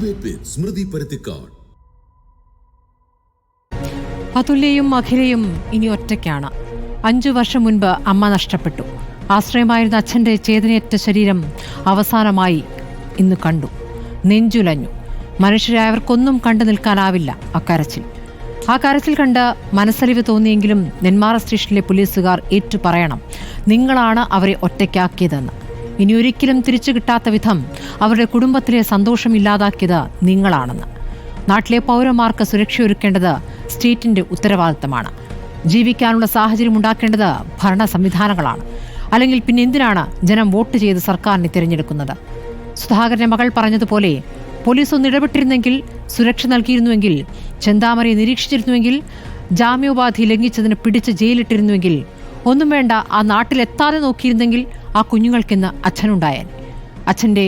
Debate വിത്ത് സ്മൃതി പരുത്തിക്കാട്. അതുല്യയും അഖിലയും ഇനി ഒറ്റയ്ക്കാണ്. 5 വർഷം മുൻപ് അമ്മ നഷ്ടപ്പെട്ടു. ആശ്രയമായിരുന്ന അച്ഛൻ്റെ ചേതനയറ്റ ശരീരം അവസാനമായി ഇന്ന് കണ്ടു. നെഞ്ചുലഞ്ഞു. മനുഷ്യരായവർക്കൊന്നും കണ്ടു നിൽക്കാനാവില്ല അക്കരച്ചിൽ. ആ കരച്ചിൽ കണ്ട് മനസ്സലിവ് തോന്നിയെങ്കിലും നെന്മാറ സ്റ്റേഷനിലെ പോലീസുകാർ ഏറ്റു പറയണം, നിങ്ങളാണ് അവരെ ഒറ്റയ്ക്കാക്കിയതെന്ന്. ഇനി ഒരിക്കലും തിരിച്ചു കിട്ടാത്ത വിധം അവരുടെ കുടുംബത്തിലെ സന്തോഷം ഇല്ലാതാക്കിയത് നിങ്ങളാണെന്ന്. നാട്ടിലെ പൗരന്മാർക്ക് സുരക്ഷയൊരുക്കേണ്ടത് സ്റ്റേറ്റിന്റെ ഉത്തരവാദിത്തമാണ്. ജീവിക്കാനുള്ള സാഹചര്യം ഉണ്ടാക്കേണ്ടത് ഭരണ സംവിധാനങ്ങളാണ്. അല്ലെങ്കിൽ പിന്നെ എന്തിനാണ് ജനം വോട്ട് ചെയ്ത് സർക്കാരിനെ തിരഞ്ഞെടുക്കുന്നത്? സുധാകരന്റെ മകൾ പറഞ്ഞതുപോലെ പോലീസ് ഒന്ന് ഇടപെട്ടിരുന്നെങ്കിൽ, സുരക്ഷ നൽകിയിരുന്നുവെങ്കിൽ, ചെന്താമരയെ നിരീക്ഷിച്ചിരുന്നുവെങ്കിൽ, ജാമ്യോപാധി ലംഘിച്ചതിന് പിടിച്ച് ജയിലിട്ടിരുന്നുവെങ്കിൽ, ഒന്നും വേണ്ട, ആ നാട്ടിലെത്താതെ നോക്കിയിരുന്നെങ്കിൽ ആ കുഞ്ഞുങ്ങൾക്കിന്ന് അച്ഛനുണ്ടായേൻ, അച്ഛൻ്റെ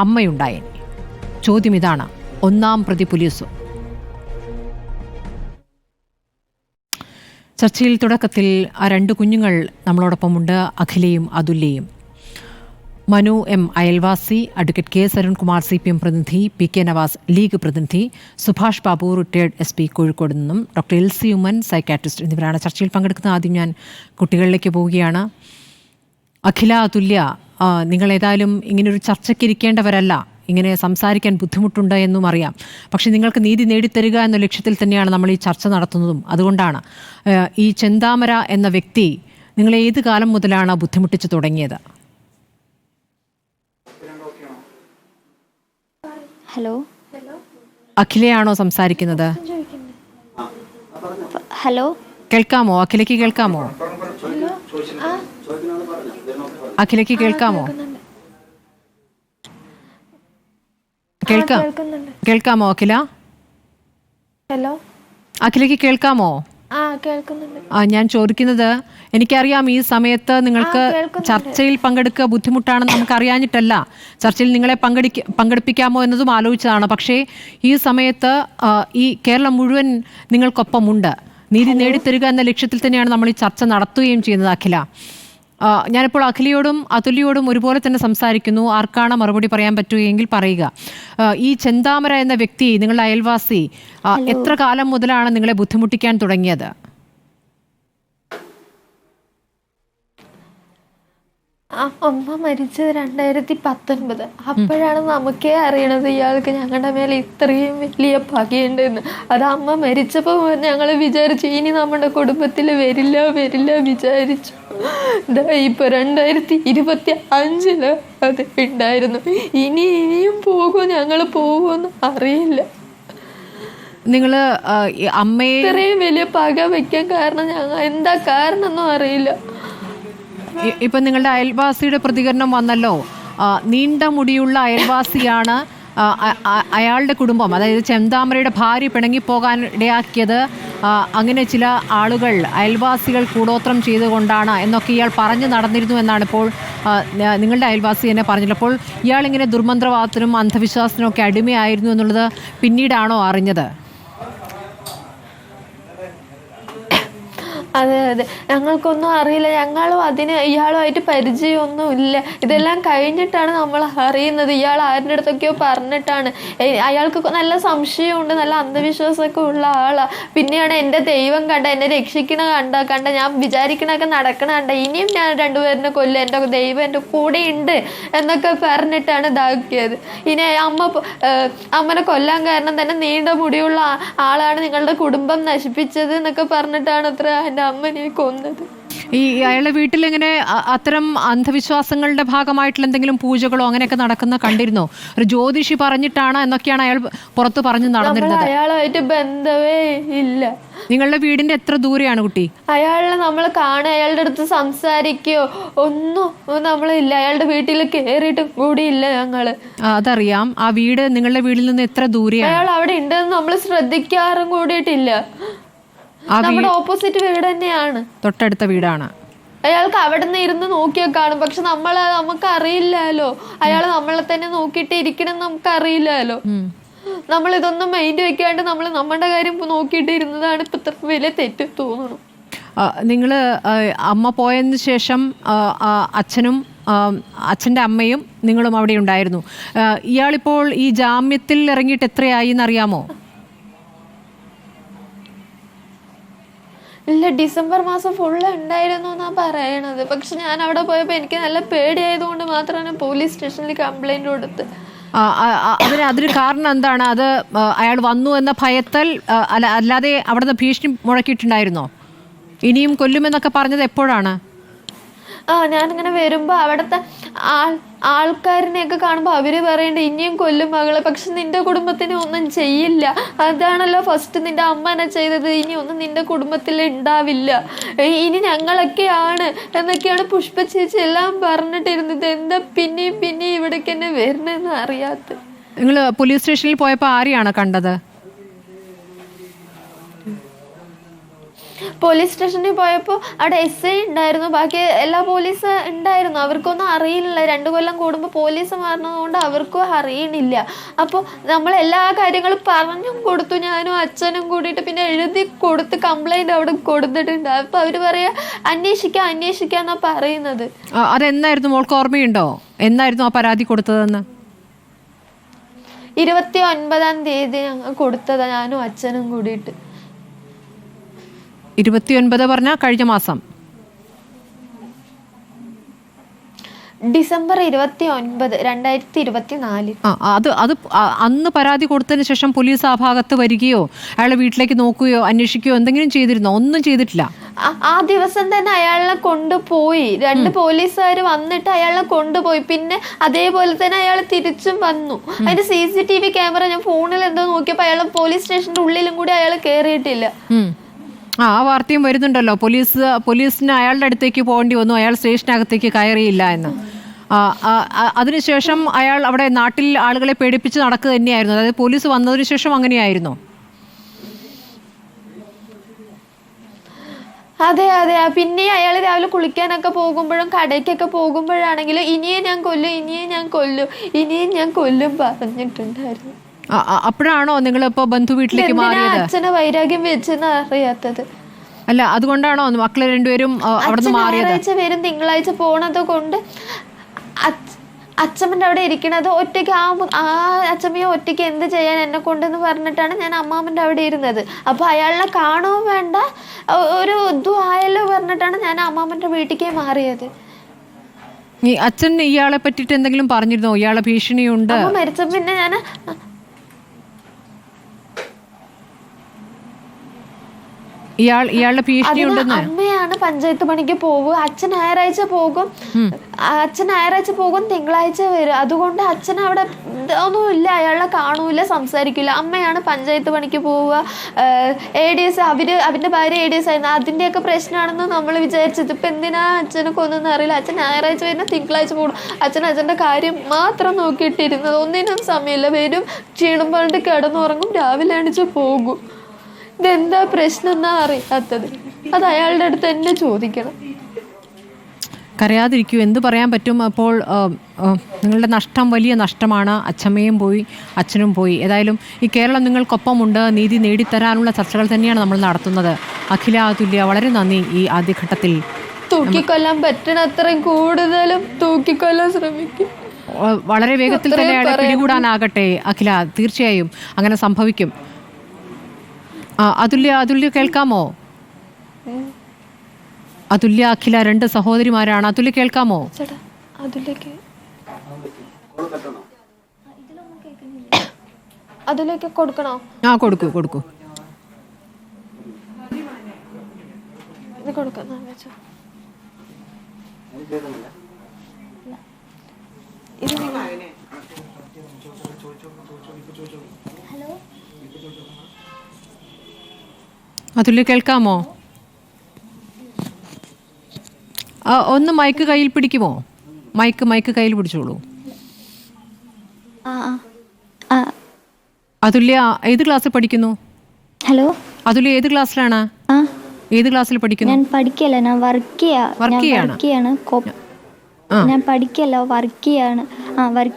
അമ്മയുണ്ടായേൻ. ചോദ്യം ഇതാണ്, ഒന്നാം പ്രതി പോലീസോ? ചർച്ചയിൽ തുടക്കത്തിൽ ആ 2 കുഞ്ഞുങ്ങൾ നമ്മളോടൊപ്പമുണ്ട്, അഖിലയും അതുല്യയും. മനു എം അയൽവാസി, അഡ്വക്കേറ്റ് കെ സരുൺകുമാർ CPM പ്രതിനിധി, PK നവാസ് ലീഗ് പ്രതിനിധി, സുഭാഷ് ബാബു റിട്ടയർഡ് SP കോഴിക്കോട് നിന്നും, ഡോക്ടർ LC ഉമ്മൻ സൈക്കാട്രിസ്റ്റ് എന്നിവരാണ് ചർച്ചയിൽ പങ്കെടുക്കുന്നത്. ആദ്യം ഞാൻ കുട്ടികളിലേക്ക് പോവുകയാണ്. അഖില, അതുല്യ, നിങ്ങൾ ഏതായാലും ഇങ്ങനൊരു ചർച്ചയ്ക്ക് ഇരിക്കേണ്ടവരല്ല. ഇങ്ങനെ സംസാരിക്കാൻ ബുദ്ധിമുട്ടുണ്ട് എന്നും അറിയാം. പക്ഷേ നിങ്ങൾക്ക് നീതി നേടിത്തരിക എന്ന ലക്ഷ്യത്തിൽ തന്നെയാണ് നമ്മൾ ഈ ചർച്ച നടത്തുന്നതും. അതുകൊണ്ടാണ് ഈ ചെന്താമര എന്ന വ്യക്തി നിങ്ങളെ ഏത് കാലം മുതലാണ് ബുദ്ധിമുട്ടിച്ച് തുടങ്ങിയത്? ഹലോ, അഖിലയാണോ സംസാരിക്കുന്നത്? ഹലോ, കേൾക്കാമോ? അഖിലയ്ക്ക് കേൾക്കാമോ? അഖിലയ്ക്ക് കേൾക്കാമോ? കേൾക്കാമോ അഖില? ഹലോ, അഖിലയ്ക്ക് കേൾക്കാമോ? ഞാൻ ചോദിക്കുന്നത്, എനിക്കറിയാം ഈ സമയത്ത് നിങ്ങൾക്ക് ചർച്ചയിൽ പങ്കെടുക്കുക ബുദ്ധിമുട്ടാണെന്ന് നമുക്ക് അറിയാഞ്ഞിട്ടല്ല. ചർച്ചയിൽ നിങ്ങളെ പങ്കെടുപ്പിക്കാമോ എന്നതും ആലോചിച്ചതാണ്. പക്ഷേ ഈ സമയത്ത് ഈ കേരളം മുഴുവൻ നിങ്ങൾക്കൊപ്പമുണ്ട്. നീതി നേടിത്തരിക എന്ന ലക്ഷ്യത്തിൽ തന്നെയാണ് നമ്മൾ ഈ ചർച്ച നടത്തുകയും ചെയ്യുന്നത്. അഖില, ഞാനിപ്പോൾ അഖിലയോടും അതുല്യയോടും ഒരുപോലെ തന്നെ സംസാരിക്കുന്നു. ആർക്കാണ് മറുപടി പറയാൻ പറ്റുകയെങ്കിൽ പറയുക. ഈ ചെന്താമര എന്ന വ്യക്തി, നിങ്ങളുടെ അയൽവാസി, എത്ര കാലം മുതലാണ് നിങ്ങളെ ബുദ്ധിമുട്ടിക്കാൻ തുടങ്ങിയത്? അമ്മ മരിച്ചത് 2019. അപ്പോഴാണ് നമുക്കേ അറിയണത് ഇയാൾക്ക് ഞങ്ങളുടെ മേലെ ഇത്രയും വലിയ പകയുണ്ടെന്ന്. അത് അമ്മ മരിച്ചപ്പോൾ ഞങ്ങൾ വിചാരിച്ചു ഇനി നമ്മുടെ കുടുംബത്തിൽ വരില്ല വിചാരിച്ചു. ഇപ്പൊ 2025 അത് ഉണ്ടായിരുന്നു. ഇനിയും ഞങ്ങൾ പോകുമെന്ന് അറിയില്ല. നിങ്ങള് അമ്മയെ ഇത്രയും വലിയ പക വെക്കാൻ കാരണം എന്താ കാരണം ഒന്നും അറിയില്ല. ഇപ്പം നിങ്ങളുടെ അയൽവാസിയുടെ പ്രതികരണം വന്നല്ലോ. നീണ്ട മുടിയുള്ള അയൽവാസിയാണ് അയാളുടെ കുടുംബം, അതായത് ചെന്താമരയുടെ ഭാര്യ പിണങ്ങിപ്പോകാൻ ഇടയാക്കിയത് അങ്ങനെ ചില ആളുകൾ, അയൽവാസികൾ കൂടോത്രം ചെയ്തുകൊണ്ടാണ് എന്നൊക്കെ ഇയാൾ പറഞ്ഞു നടന്നിരുന്നു എന്നാണ് ഇപ്പോൾ നിങ്ങളുടെ അയൽവാസി എന്നെ പറഞ്ഞില്ല. അപ്പോൾ ഇയാളിങ്ങനെ ദുർമന്ത്രവാദത്തിനും അന്ധവിശ്വാസത്തിനും ഒക്കെ അടിമയായിരുന്നു എന്നുള്ളത് പിന്നീടാണോ അറിഞ്ഞത്? അതെ, ഞങ്ങൾക്കൊന്നും അറിയില്ല. ഞങ്ങളും ഇയാളുമായിട്ട് പരിചയമൊന്നും ഇല്ല. ഇതെല്ലാം കഴിഞ്ഞിട്ടാണ് നമ്മൾ അറിയുന്നത്. ഇയാൾ ആരുടെ അടുത്തൊക്കെയോ പറഞ്ഞിട്ടാണ്. അയാൾക്ക് നല്ല സംശയമുണ്ട്, നല്ല അന്ധവിശ്വാസമൊക്കെ ഉള്ള ആളാണ്. പിന്നെയാണ് എൻ്റെ ദൈവം കണ്ട, എന്നെ രക്ഷിക്കണ കണ്ട, ഞാൻ വിചാരിക്കണൊക്കെ നടക്കണ കണ്ട, ഇനിയും ഞാൻ 2 പേരിനെ കൊല്ലും, എൻ്റെ ദൈവം എൻ്റെ കൂടെ ഉണ്ട് എന്നൊക്കെ പറഞ്ഞിട്ടാണ് ഇതാക്കിയത്. ഇനി അമ്മനെ കൊല്ലാൻ കാരണം തന്നെ നീണ്ട മുടിയുള്ള ആളാണ് നിങ്ങളുടെ കുടുംബം നശിപ്പിച്ചത് എന്നൊക്കെ പറഞ്ഞിട്ടാണ് അത്ര എൻ്റെ അമ്മനെ കൊന്നത്. ഈ അയാളുടെ വീട്ടിൽ എങ്ങനെ അത്തരം അന്ധവിശ്വാസങ്ങളുടെ ഭാഗമായിട്ടുള്ള എന്തെങ്കിലും പൂജകളോ അങ്ങനെയൊക്കെ നടക്കുന്ന കണ്ടിരുന്നോ? ഒരു ജ്യോതിഷി പറഞ്ഞിട്ടാണ് എന്നൊക്കെയാണ് അയാൾ പുറത്ത് പറഞ്ഞു നടന്നിരുന്നത്. അയാളുമായിട്ട് ബന്ധമേ ഇല്ല. നിങ്ങളുടെ വീടിന്റെ എത്ര ദൂരെയാണ് കുട്ടി? അയാളെ നമ്മൾ കാണുക, അയാളുടെ അടുത്ത് സംസാരിക്കുകയോ ഒന്നും നമ്മളില്ല. അയാളുടെ വീട്ടിൽ കയറിയിട്ടും കൂടിയില്ല ഞങ്ങള്. അതറിയാം. ആ വീട് നിങ്ങളുടെ വീട്ടിൽ നിന്ന് എത്ര ദൂരെയാണ്? അയാൾ അവിടെ ഉണ്ടെന്ന് നമ്മൾ ശ്രദ്ധിക്കാറും കൂടിയിട്ടില്ല. നമ്മുടെ ഓപ്പോസിറ്റ് വീട് തന്നെയാണ്, തൊട്ടടുത്ത വീടാണ്. അയാൾക്ക് അവിടെ നിന്ന് ഇരുന്ന് നോക്കിയാൽ കാണും. പക്ഷെ നമുക്ക് അറിയില്ലല്ലോ, അയാൾ നമ്മളെ തന്നെ നോക്കിയിട്ട് ഇരിക്കണം നമുക്ക് അറിയില്ലല്ലോ. നമ്മൾ ഇതൊന്നും മൈൻഡ് വെക്കാണ്ട് നമ്മൾ നമ്മുടെ കാര്യം നോക്കിയിട്ട് ഇരുന്നതാണ് ഇപ്പൊ ഇത്ര വലിയ തെറ്റ് തോന്നുന്നു. നിങ്ങൾ അമ്മ പോയതിന് ശേഷം അച്ഛനും അച്ഛൻ്റെ അമ്മയും നിങ്ങളും അവിടെ ഉണ്ടായിരുന്നു. ഇയാളിപ്പോൾ ഈ ജാമ്യത്തിൽ ഇറങ്ങിയിട്ട് എത്രയായി എന്നറിയാമോ? ഇല്ല, ഡിസംബർ മാസം ഫുള്ള് ഉണ്ടായിരുന്നു എന്നാണ് പറയണത്. പക്ഷെ ഞാൻ അവിടെ പോയപ്പോൾ എനിക്ക് നല്ല പേടിയായതുകൊണ്ട് മാത്രമാണ് പോലീസ് സ്റ്റേഷനിൽ കംപ്ലൈൻറ്റ് കൊടുത്ത്. അതിന് കാരണം എന്താണ്? അത് അയാൾ വന്നു എന്ന ഭയത്താൽ അല്ലാതെ അവിടുന്ന് ഭീഷണി മുഴക്കിയിട്ടുണ്ടായിരുന്നോ? ഇനിയും കൊല്ലുമെന്നൊക്കെ പറഞ്ഞത് എപ്പോഴാണ്? ഞാനിങ്ങനെ വരുമ്പോൾ അവിടുത്തെ ആൾക്കാരിനെയൊക്കെ കാണുമ്പോൾ അവർ പറയണ്ട ഇനിയും കൊല്ലും മകളെ, പക്ഷെ നിന്റെ കുടുംബത്തിന് ഒന്നും ചെയ്യില്ല, അതാണല്ലോ ഫസ്റ്റ് നിന്റെ അമ്മനെ ചെയ്തത്, ഇനി ഒന്നും നിന്റെ കുടുംബത്തിൽ ഉണ്ടാവില്ല, ഇനി ഞങ്ങളൊക്കെയാണ് എന്നൊക്കെയാണ് പുഷ്പ ചേച്ചി എല്ലാം പറഞ്ഞിട്ടിരുന്നത്. എന്താ പിന്നെയും ഇവിടേക്ക് തന്നെ വരണമെന്ന് അറിയാത്ത. നിങ്ങൾ പോലീസ് സ്റ്റേഷനിൽ പോയപ്പോൾ ആരെയാണ് കണ്ടത്? പോലീസ് സ്റ്റേഷനിൽ പോയപ്പോൾ അവിടെ SI ഉണ്ടായിരുന്നു, ബാക്കി എല്ലാ പോലീസ് ഉണ്ടായിരുന്നു. അവർക്കൊന്നും അറിയില്ല, 2 കൊല്ലം കൂടുമ്പോൾ പോലീസ് മാറുന്നതുകൊണ്ട് അവർക്കും അറിയണില്ല. അപ്പോൾ നമ്മൾ എല്ലാ കാര്യങ്ങളും പറഞ്ഞും കൊടുത്തു, ഞാനും അച്ഛനും കൂടിയിട്ട്, പിന്നെ എഴുതി കൊടുത്ത് കംപ്ലൈൻറ്റ് അവിടെ കൊടുത്തിട്ടുണ്ട്. അപ്പോൾ അവർ പറയാ അന്വേഷിക്കാന്നാ പറയുന്നത്. അതെന്നായിരുന്നു? മോൾക്ക് ഓർമ്മയുണ്ടോ എന്നായിരുന്നു ആ പരാതി കൊടുത്തതെന്ന്? 29-ാം തീയതി ഞങ്ങൾ കൊടുത്തതാണ്, ഞാനും അച്ഛനും കൂടിയിട്ട്. 29 പറഞ്ഞാൽ കഴിഞ്ഞ മാസം ഡിസംബർ 29, 2024. അത് അന്ന് പരാതി കൊടുത്തതിന് ശേഷം പോലീസ് ആ ഭാഗത്ത് വരികയോ അയാളെ വീട്ടിലേക്ക് നോക്കുകയോ അന്വേഷിക്കുകയോ എന്തെങ്കിലും ചെയ്തിരുന്നോ? ഒന്നും ചെയ്തിട്ടില്ല. ആ ദിവസം തന്നെ അയാളെ കൊണ്ടുപോയി, 2 പോലീസുകാർ വന്നിട്ട് അയാളെ കൊണ്ടുപോയി. പിന്നെ അതേപോലെ തന്നെ അയാൾ തിരിച്ചും വന്നു. അതിന്റെ CCTV ക്യാമറ ഞാൻ ഫോണിൽ എന്തോ നോക്കിയപ്പോൾ അയാൾ പോലീസ് സ്റ്റേഷന്റെ ഉള്ളിലും കൂടി അയാൾ കയറിയിട്ടില്ല. ആ വാർത്തയും വരുന്നുണ്ടല്ലോ, പോലീസിന് അയാളുടെ അടുത്തേക്ക് പോകേണ്ടി വന്നു, അയാൾ സ്റ്റേഷനകത്തേക്ക് കയറിയില്ല എന്ന്. അതിനുശേഷം അയാൾ അവിടെ നാട്ടിൽ ആളുകളെ പേടിപ്പിച്ച് നടക്കുക തന്നെയായിരുന്നു. അതായത് പോലീസ് വന്നതിന് ശേഷം അങ്ങനെയായിരുന്നു. അതെ. പിന്നെ അയാൾ രാവിലെ കുളിക്കാനൊക്കെ പോകുമ്പോഴും കടയ്ക്കൊക്കെ പോകുമ്പോഴാണെങ്കിലും ഇനിയും ഞാൻ കൊല്ലും പറഞ്ഞിട്ടുണ്ടായിരുന്നു. അപ്പോഴാണോ നിങ്ങളിപ്പോ ബന്ധു വീട്ടിലേക്ക് മാറിയത്? അച്ഛനെ വൈരാഗ്യം വെച്ചെന്ന് അറിയാത്തത്. അല്ല, അതുകൊണ്ടാണോ മക്കളെ രണ്ടുപേരും അവിടുന്ന് മാറിയത്? ഞായറാഴ്ച വരും, തിങ്കളാഴ്ച പോണത് കൊണ്ട് അച്ഛമ്മൻ്റെ അവിടെ ഇരിക്കണത് ഒറ്റയ്ക്ക്. ആ അച്ഛമ്മയെ ഒറ്റയ്ക്ക് എന്ത് ചെയ്യാൻ എന്നെ കൊണ്ടെന്ന് പറഞ്ഞിട്ടാണ് ഞാൻ അമ്മാമ്മൻ്റെ അവിടെ ഇരുന്നത്. അപ്പോൾ അയാളെ കാണുകയും വേണ്ട, ഒരു ഇതും ആയല്ലോ പറഞ്ഞിട്ടാണ് ഞാൻ അമ്മാമ്മൻ്റെ വീട്ടിലേക്ക് മാറിയത്. ഈ അച്ഛൻ ഇയാളെ പറ്റിയിട്ട് എന്തെങ്കിലും പറഞ്ഞിരുന്നോ? ഇയാളെ ഭീഷണിയുണ്ട്? മരിച്ച പിന്നെ ഞാൻ ഇയാളുടെ ഭീഷണി ഉണ്ടെന്ന്. അമ്മയാണ് പഞ്ചായത്ത് പണിക്ക് പോകും, അച്ഛൻ ഞായറാഴ്ച പോകും, തിങ്കളാഴ്ച വരും. അതുകൊണ്ട് അച്ഛൻ അവിടെ ഒന്നുമില്ല, അയാളെ കാണൂല, സംസാരിക്കില്ല. അമ്മയാണ് പഞ്ചായത്ത് പണിക്ക് പോവുക. ADS അവന്റെ ഭാര്യ ADS ആയിരുന്നു, അതിന്റെയൊക്കെ പ്രശ്നമാണെന്ന് നമ്മൾ വിചാരിച്ചത്. ഇപ്പൊ എന്തിനാ അച്ഛനെ കൊന്നൊന്നും അറിയില്ല. അച്ഛൻ ഞായറാഴ്ച വരുന്ന തിങ്കളാഴ്ച പോകും. അച്ഛൻ്റെ കാര്യം മാത്രം നോക്കിയിട്ടിരുന്നത്, ഒന്നിനും സമയമില്ല. വരും, ക്ഷീണം പറഞ്ഞിട്ട് കിടന്നുറങ്ങും, രാവിലെ എണീച്ച് പോകും. ഇതെന്താ പ്രശ്നം എന്നാ അറിയാത്തത്. അത് അയാളുടെ അടുത്ത് തന്നെ ചോദിക്കണം. കരയാതിരിക്കൂ, എന്ത് പറയാൻ പറ്റും? അപ്പോൾ നിങ്ങളുടെ നഷ്ടം വലിയ നഷ്ടമാണ്. അച്ഛമ്മയും പോയി, അച്ഛനും പോയി. ഏതായാലും ഈ കേരളം നിങ്ങൾക്കൊപ്പമുണ്ട്. നീതി നേടിത്തരാനുള്ള ചർച്ചകൾ തന്നെയാണ് നമ്മൾ നടത്തുന്നത്. അഖില, അതുല്യ, വളരെ നന്ദി. ഈ ആദ്യഘട്ടത്തിൽ തൂക്കിക്കൊല്ലാൻ പറ്റണത്രയും കൂടുതലും തൂക്കിക്കൊല്ലാൻ ശ്രമിക്കും. വളരെ വേഗത്തിൽ തന്നെ അയാളെ പിടികൂടാനാകട്ടെ അഖില. തീർച്ചയായും അങ്ങനെ സംഭവിക്കും. അതുല്യ കേൾക്കാമോ? അതുല്യ, അഖില 2 സഹോദരിമാരാണ്. അതുല്യ കേൾക്കാമോ? അതിലേക്ക് കൊടുക്കണോ? കൊടുക്കൂ. ഇത് കൊടുക്കാം. അതുല്യ കേൾക്കാമോ? ഒന്ന് മൈക്ക് കയ്യിൽ പിടിക്കുമോ? മൈക്ക് കയ്യിൽ പിടിച്ചോളൂ. അതുല്യ ഏത് ക്ലാസ്സിൽ പഠിക്കുന്നു? ഹലോ, അതുല്യ ഏത് ക്ലാസ്സിലാണ്? ഏത് ക്ലാസ്സിൽ പഠിക്കുന്നു? ഞാൻ പഠിക്കല്ല, ഞാൻ വർക്ക്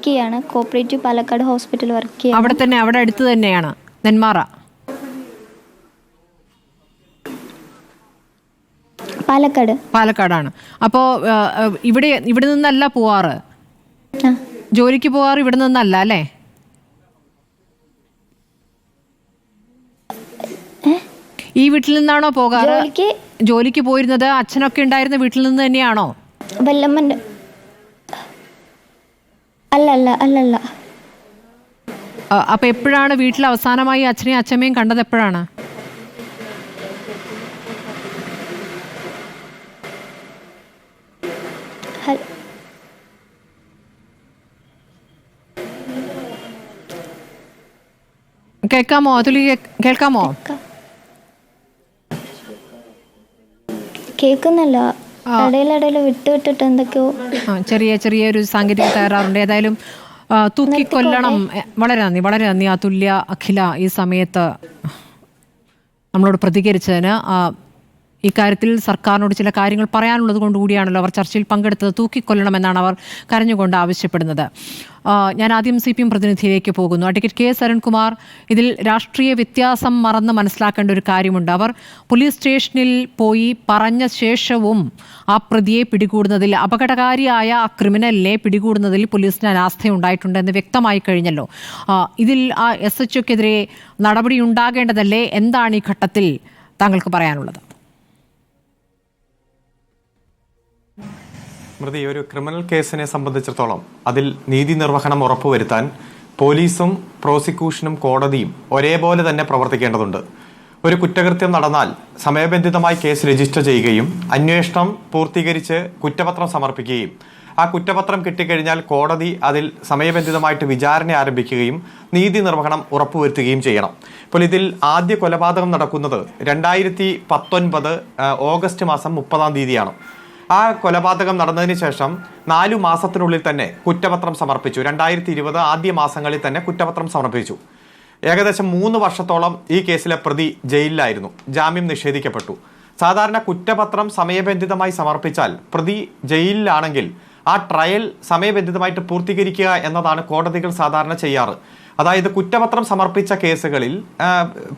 ചെയ്യാണ്. കോപ്പറേറ്റീവ് പാലക്കാട് ഹോസ്പിറ്റൽ വർക്ക് ചെയ്യാണ്. അവിടെ തന്നെ, അവിടെ അടുത്ത് തന്നെയാണ്, നെന്മാറ. പാലക്കാടാണ്. അപ്പോൾ ഇവിടെ നിന്നല്ല പോവാറ്, ജോലിക്ക് പോവാറ് ഇവിടെ നിന്നല്ല അല്ലേ? ഈ വീട്ടിൽ നിന്നാണോ പോകാറ്? ജോലിക്ക് പോയിരുന്നത് അച്ഛനൊക്കെ ഉണ്ടായിരുന്ന വീട്ടിൽ നിന്ന് തന്നെയാണോ? അല്ലല്ല. അപ്പൊ എപ്പോഴാണ് വീട്ടിൽ അവസാനമായി അച്ഛനെയും അച്ഛമ്മയും കണ്ടത്? എപ്പോഴാണ്? കേൾക്കാമോ അതുലി? കേൾക്കാമോ? കേൾക്കുന്നില്ല, ഇടയിലിടയിൽ വിട്ടിട്ട് എന്തൊക്കെയോ ചെറിയൊരു സാങ്കേതിക തകരാറുണ്ട്. ഏതായാലും തൂക്കിക്കൊല്ലണം. വളരെ നന്ദി അതുല്യ, അഖില ഈ സമയത്ത് നമ്മളോട് പ്രതികരിച്ചതിന്. ഇക്കാര്യത്തിൽ സർക്കാരിനോട് ചില കാര്യങ്ങൾ പറയാനുള്ളത് കൊണ്ടുകൂടിയാണല്ലോ അവർ ചർച്ചയിൽ പങ്കെടുത്തത്. തൂക്കിക്കൊല്ലണമെന്നാണ് അവർ കരഞ്ഞുകൊണ്ട് ആവശ്യപ്പെടുന്നത്. ഞാൻ ആദ്യം CPM പ്രതിനിധിയിലേക്ക് പോകുന്നു. Advocate K. സരൺകുമാർ, ഇതിൽ രാഷ്ട്രീയ വ്യത്യാസം മറന്ന് മനസ്സിലാക്കേണ്ട ഒരു കാര്യമുണ്ട്. അവർ പോലീസ് സ്റ്റേഷനിൽ പോയി പറഞ്ഞ ശേഷവും ആ പ്രതിയെ പിടികൂടുന്നതിൽ, അപകടകാരിയായ ആ ക്രിമിനലിനെ പിടികൂടുന്നതിൽ പോലീസിന് അനാസ്ഥയുണ്ടായിട്ടുണ്ടെന്ന് വ്യക്തമായി കഴിഞ്ഞല്ലോ. ഇതിൽ ആ SHOക്കെതിരെ നടപടി ഉണ്ടാകേണ്ടതല്ലേ? എന്താണ് ഈ ഘട്ടത്തിൽ താങ്കൾക്ക് പറയാനുള്ളത്? സ്മൃതി, ഒരു ക്രിമിനൽ കേസിനെ സംബന്ധിച്ചിടത്തോളം അതിൽ നീതി നിർവഹണം ഉറപ്പുവരുത്താൻ പോലീസും പ്രോസിക്യൂഷനും കോടതിയും ഒരേപോലെ തന്നെ പ്രവർത്തിക്കേണ്ടതുണ്ട്. ഒരു കുറ്റകൃത്യം നടന്നാൽ സമയബന്ധിതമായി കേസ് രജിസ്റ്റർ ചെയ്യുകയും അന്വേഷണം പൂർത്തീകരിച്ച് കുറ്റപത്രം സമർപ്പിക്കുകയും ആ കുറ്റപത്രം കിട്ടിക്കഴിഞ്ഞാൽ കോടതി അതിൽ സമയബന്ധിതമായിട്ട് വിചാരണ ആരംഭിക്കുകയും നീതി നിർവഹണം ഉറപ്പുവരുത്തുകയും ചെയ്യണം. ഇപ്പോൾ ഇതിൽ ആദ്യ കൊലപാതകം നടക്കുന്നത് 2019 ഓഗസ്റ്റ് മാസം 30-ാം തീയതിയാണ്. ആ കൊലപാതകം നടന്നതിന് ശേഷം 4 മാസത്തിനുള്ളിൽ തന്നെ കുറ്റപത്രം സമർപ്പിച്ചു. 2020 ആദ്യ മാസങ്ങളിൽ തന്നെ കുറ്റപത്രം സമർപ്പിച്ചു. ഏകദേശം 3 വർഷത്തോളം ഈ കേസിലെ പ്രതി ജയിലിലായിരുന്നു. ജാമ്യം നിഷേധിക്കപ്പെട്ടു. സാധാരണ കുറ്റപത്രം സമയബന്ധിതമായി സമർപ്പിച്ചാൽ പ്രതി ജയിലിലാണെങ്കിൽ ആ ട്രയൽ സമയബന്ധിതമായിട്ട് പൂർത്തീകരിക്കുക എന്നതാണ് കോടതികൾ സാധാരണ ചെയ്യാറ്. അതായത് കുറ്റപത്രം സമർപ്പിച്ച കേസുകളിൽ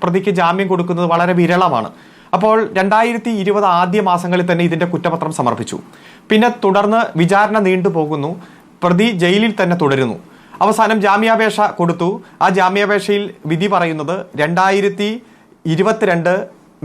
പ്രതിക്ക് ജാമ്യം കൊടുക്കുന്നത് വളരെ വിരളമാണ്. അപ്പോൾ 2020 ആദ്യ മാസങ്ങളിൽ തന്നെ ഇതിന്റെ കുറ്റപത്രം സമർപ്പിച്ചു. പിന്നെ തുടർന്ന് വിചാരണ നീണ്ടുപോകുന്നു. പ്രതി ജയിലിൽ തന്നെ തുടരുന്നു. അവസാനം ജാമ്യാപേക്ഷ കൊടുത്തു. ആ ജാമ്യാപേക്ഷയിൽ വിധി പറയുന്നത് 2022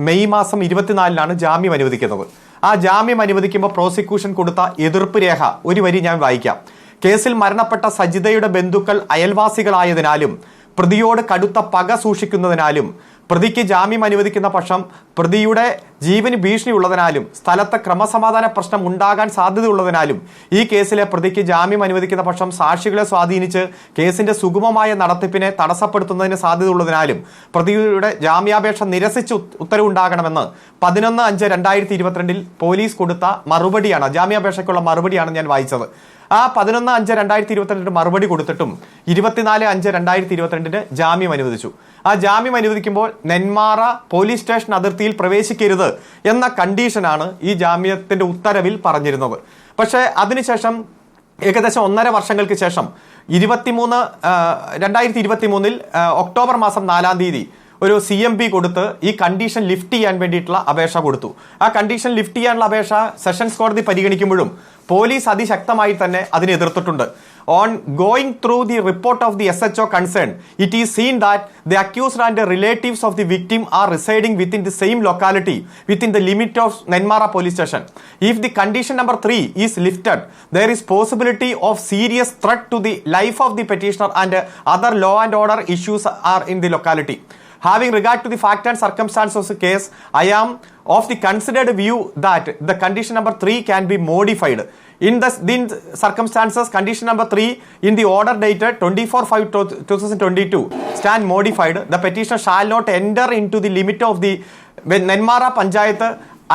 മെയ് മാസം 24-നാണ് ജാമ്യം അനുവദിക്കുന്നത്. ആ ജാമ്യം അനുവദിക്കുമ്പോൾ പ്രോസിക്യൂഷൻ കൊടുത്ത എതിർപ്പ് രേഖ ഒരു വരി ഞാൻ വായിക്കാം. കേസിൽ മരണപ്പെട്ട സജിതയുടെ ബന്ധുക്കൾ അയൽവാസികളായതിനാലും പ്രതിയോട് കടുത്ത പക സൂക്ഷിക്കുന്നതിനാലും പ്രതിക്ക് ജാമ്യം അനുവദിക്കുന്ന പക്ഷം പ്രതിയുടെ ജീവന് ഭീഷണി ഉള്ളതിനാലും സ്ഥലത്ത് ക്രമസമാധാന പ്രശ്നം ഉണ്ടാകാൻ സാധ്യതയുള്ളതിനാലും ഈ കേസിലെ പ്രതിക്ക് ജാമ്യം അനുവദിക്കുന്ന പക്ഷം സാക്ഷികളെ സ്വാധീനിച്ച് കേസിന്റെ സുഗമമായ നടത്തിപ്പിനെ തടസ്സപ്പെടുത്തുന്നതിന് സാധ്യതയുള്ളതിനാലും പ്രതിയുടെ ജാമ്യാപേക്ഷ നിരസിച്ച് ഉത്തരവുണ്ടാകണമെന്ന് 11/5/2022 പോലീസ് കൊടുത്ത മറുപടിയാണ്, ജാമ്യാപേക്ഷയ്ക്കുള്ള മറുപടിയാണ് ഞാൻ വായിച്ചത്. ആ 11/5/2022 മറുപടി കൊടുത്തിട്ടും 24/5/2022 ജാമ്യം അനുവദിച്ചു. ആ ജാമ്യം അനുവദിക്കുമ്പോൾ നെന്മാറ പോലീസ് സ്റ്റേഷൻ അതിർത്തിയിൽ പ്രവേശിക്കരുത് എന്ന കണ്ടീഷനാണ് ഈ ജാമ്യത്തിന്റെ ഉത്തരവിൽ പറഞ്ഞിരുന്നത്. പക്ഷേ അതിനുശേഷം ഏകദേശം 1.5 വർഷങ്ങൾക്ക് ശേഷം 2023 ഒക്ടോബർ മാസം 4-ാം തീയതി ഒരു CMB കൊടുത്ത് ഈ കണ്ടീഷൻ ലിഫ്റ്റ് ചെയ്യാൻ വേണ്ടിയിട്ടുള്ള അപേക്ഷ കൊടുത്തു. ആ കണ്ടീഷൻ ലിഫ്റ്റ് ചെയ്യാനുള്ള അപേക്ഷ സെഷൻസ് കോടതി പരിഗണിക്കുമ്പോഴും പോലീസ് അതിശക്തമായി തന്നെ അതിനെ എതിർത്തിട്ടുണ്ട്. On going through the report of the SHO concerned, it is seen that the accused and the relatives of the victim are residing within the same locality within the limit of Nenmara police station. If the condition number 3 is lifted, there is possibility of serious threat to the life of the petitioner and other law and order issues are in the locality. Having regard to the fact and circumstances of the case, I am of the considered view that the condition number 3 can be modified. In the circumstances, condition number 3 in the order dated 24/5/2022 stand modified. The petitioner shall not enter into the limit of the Nenmara Panchayat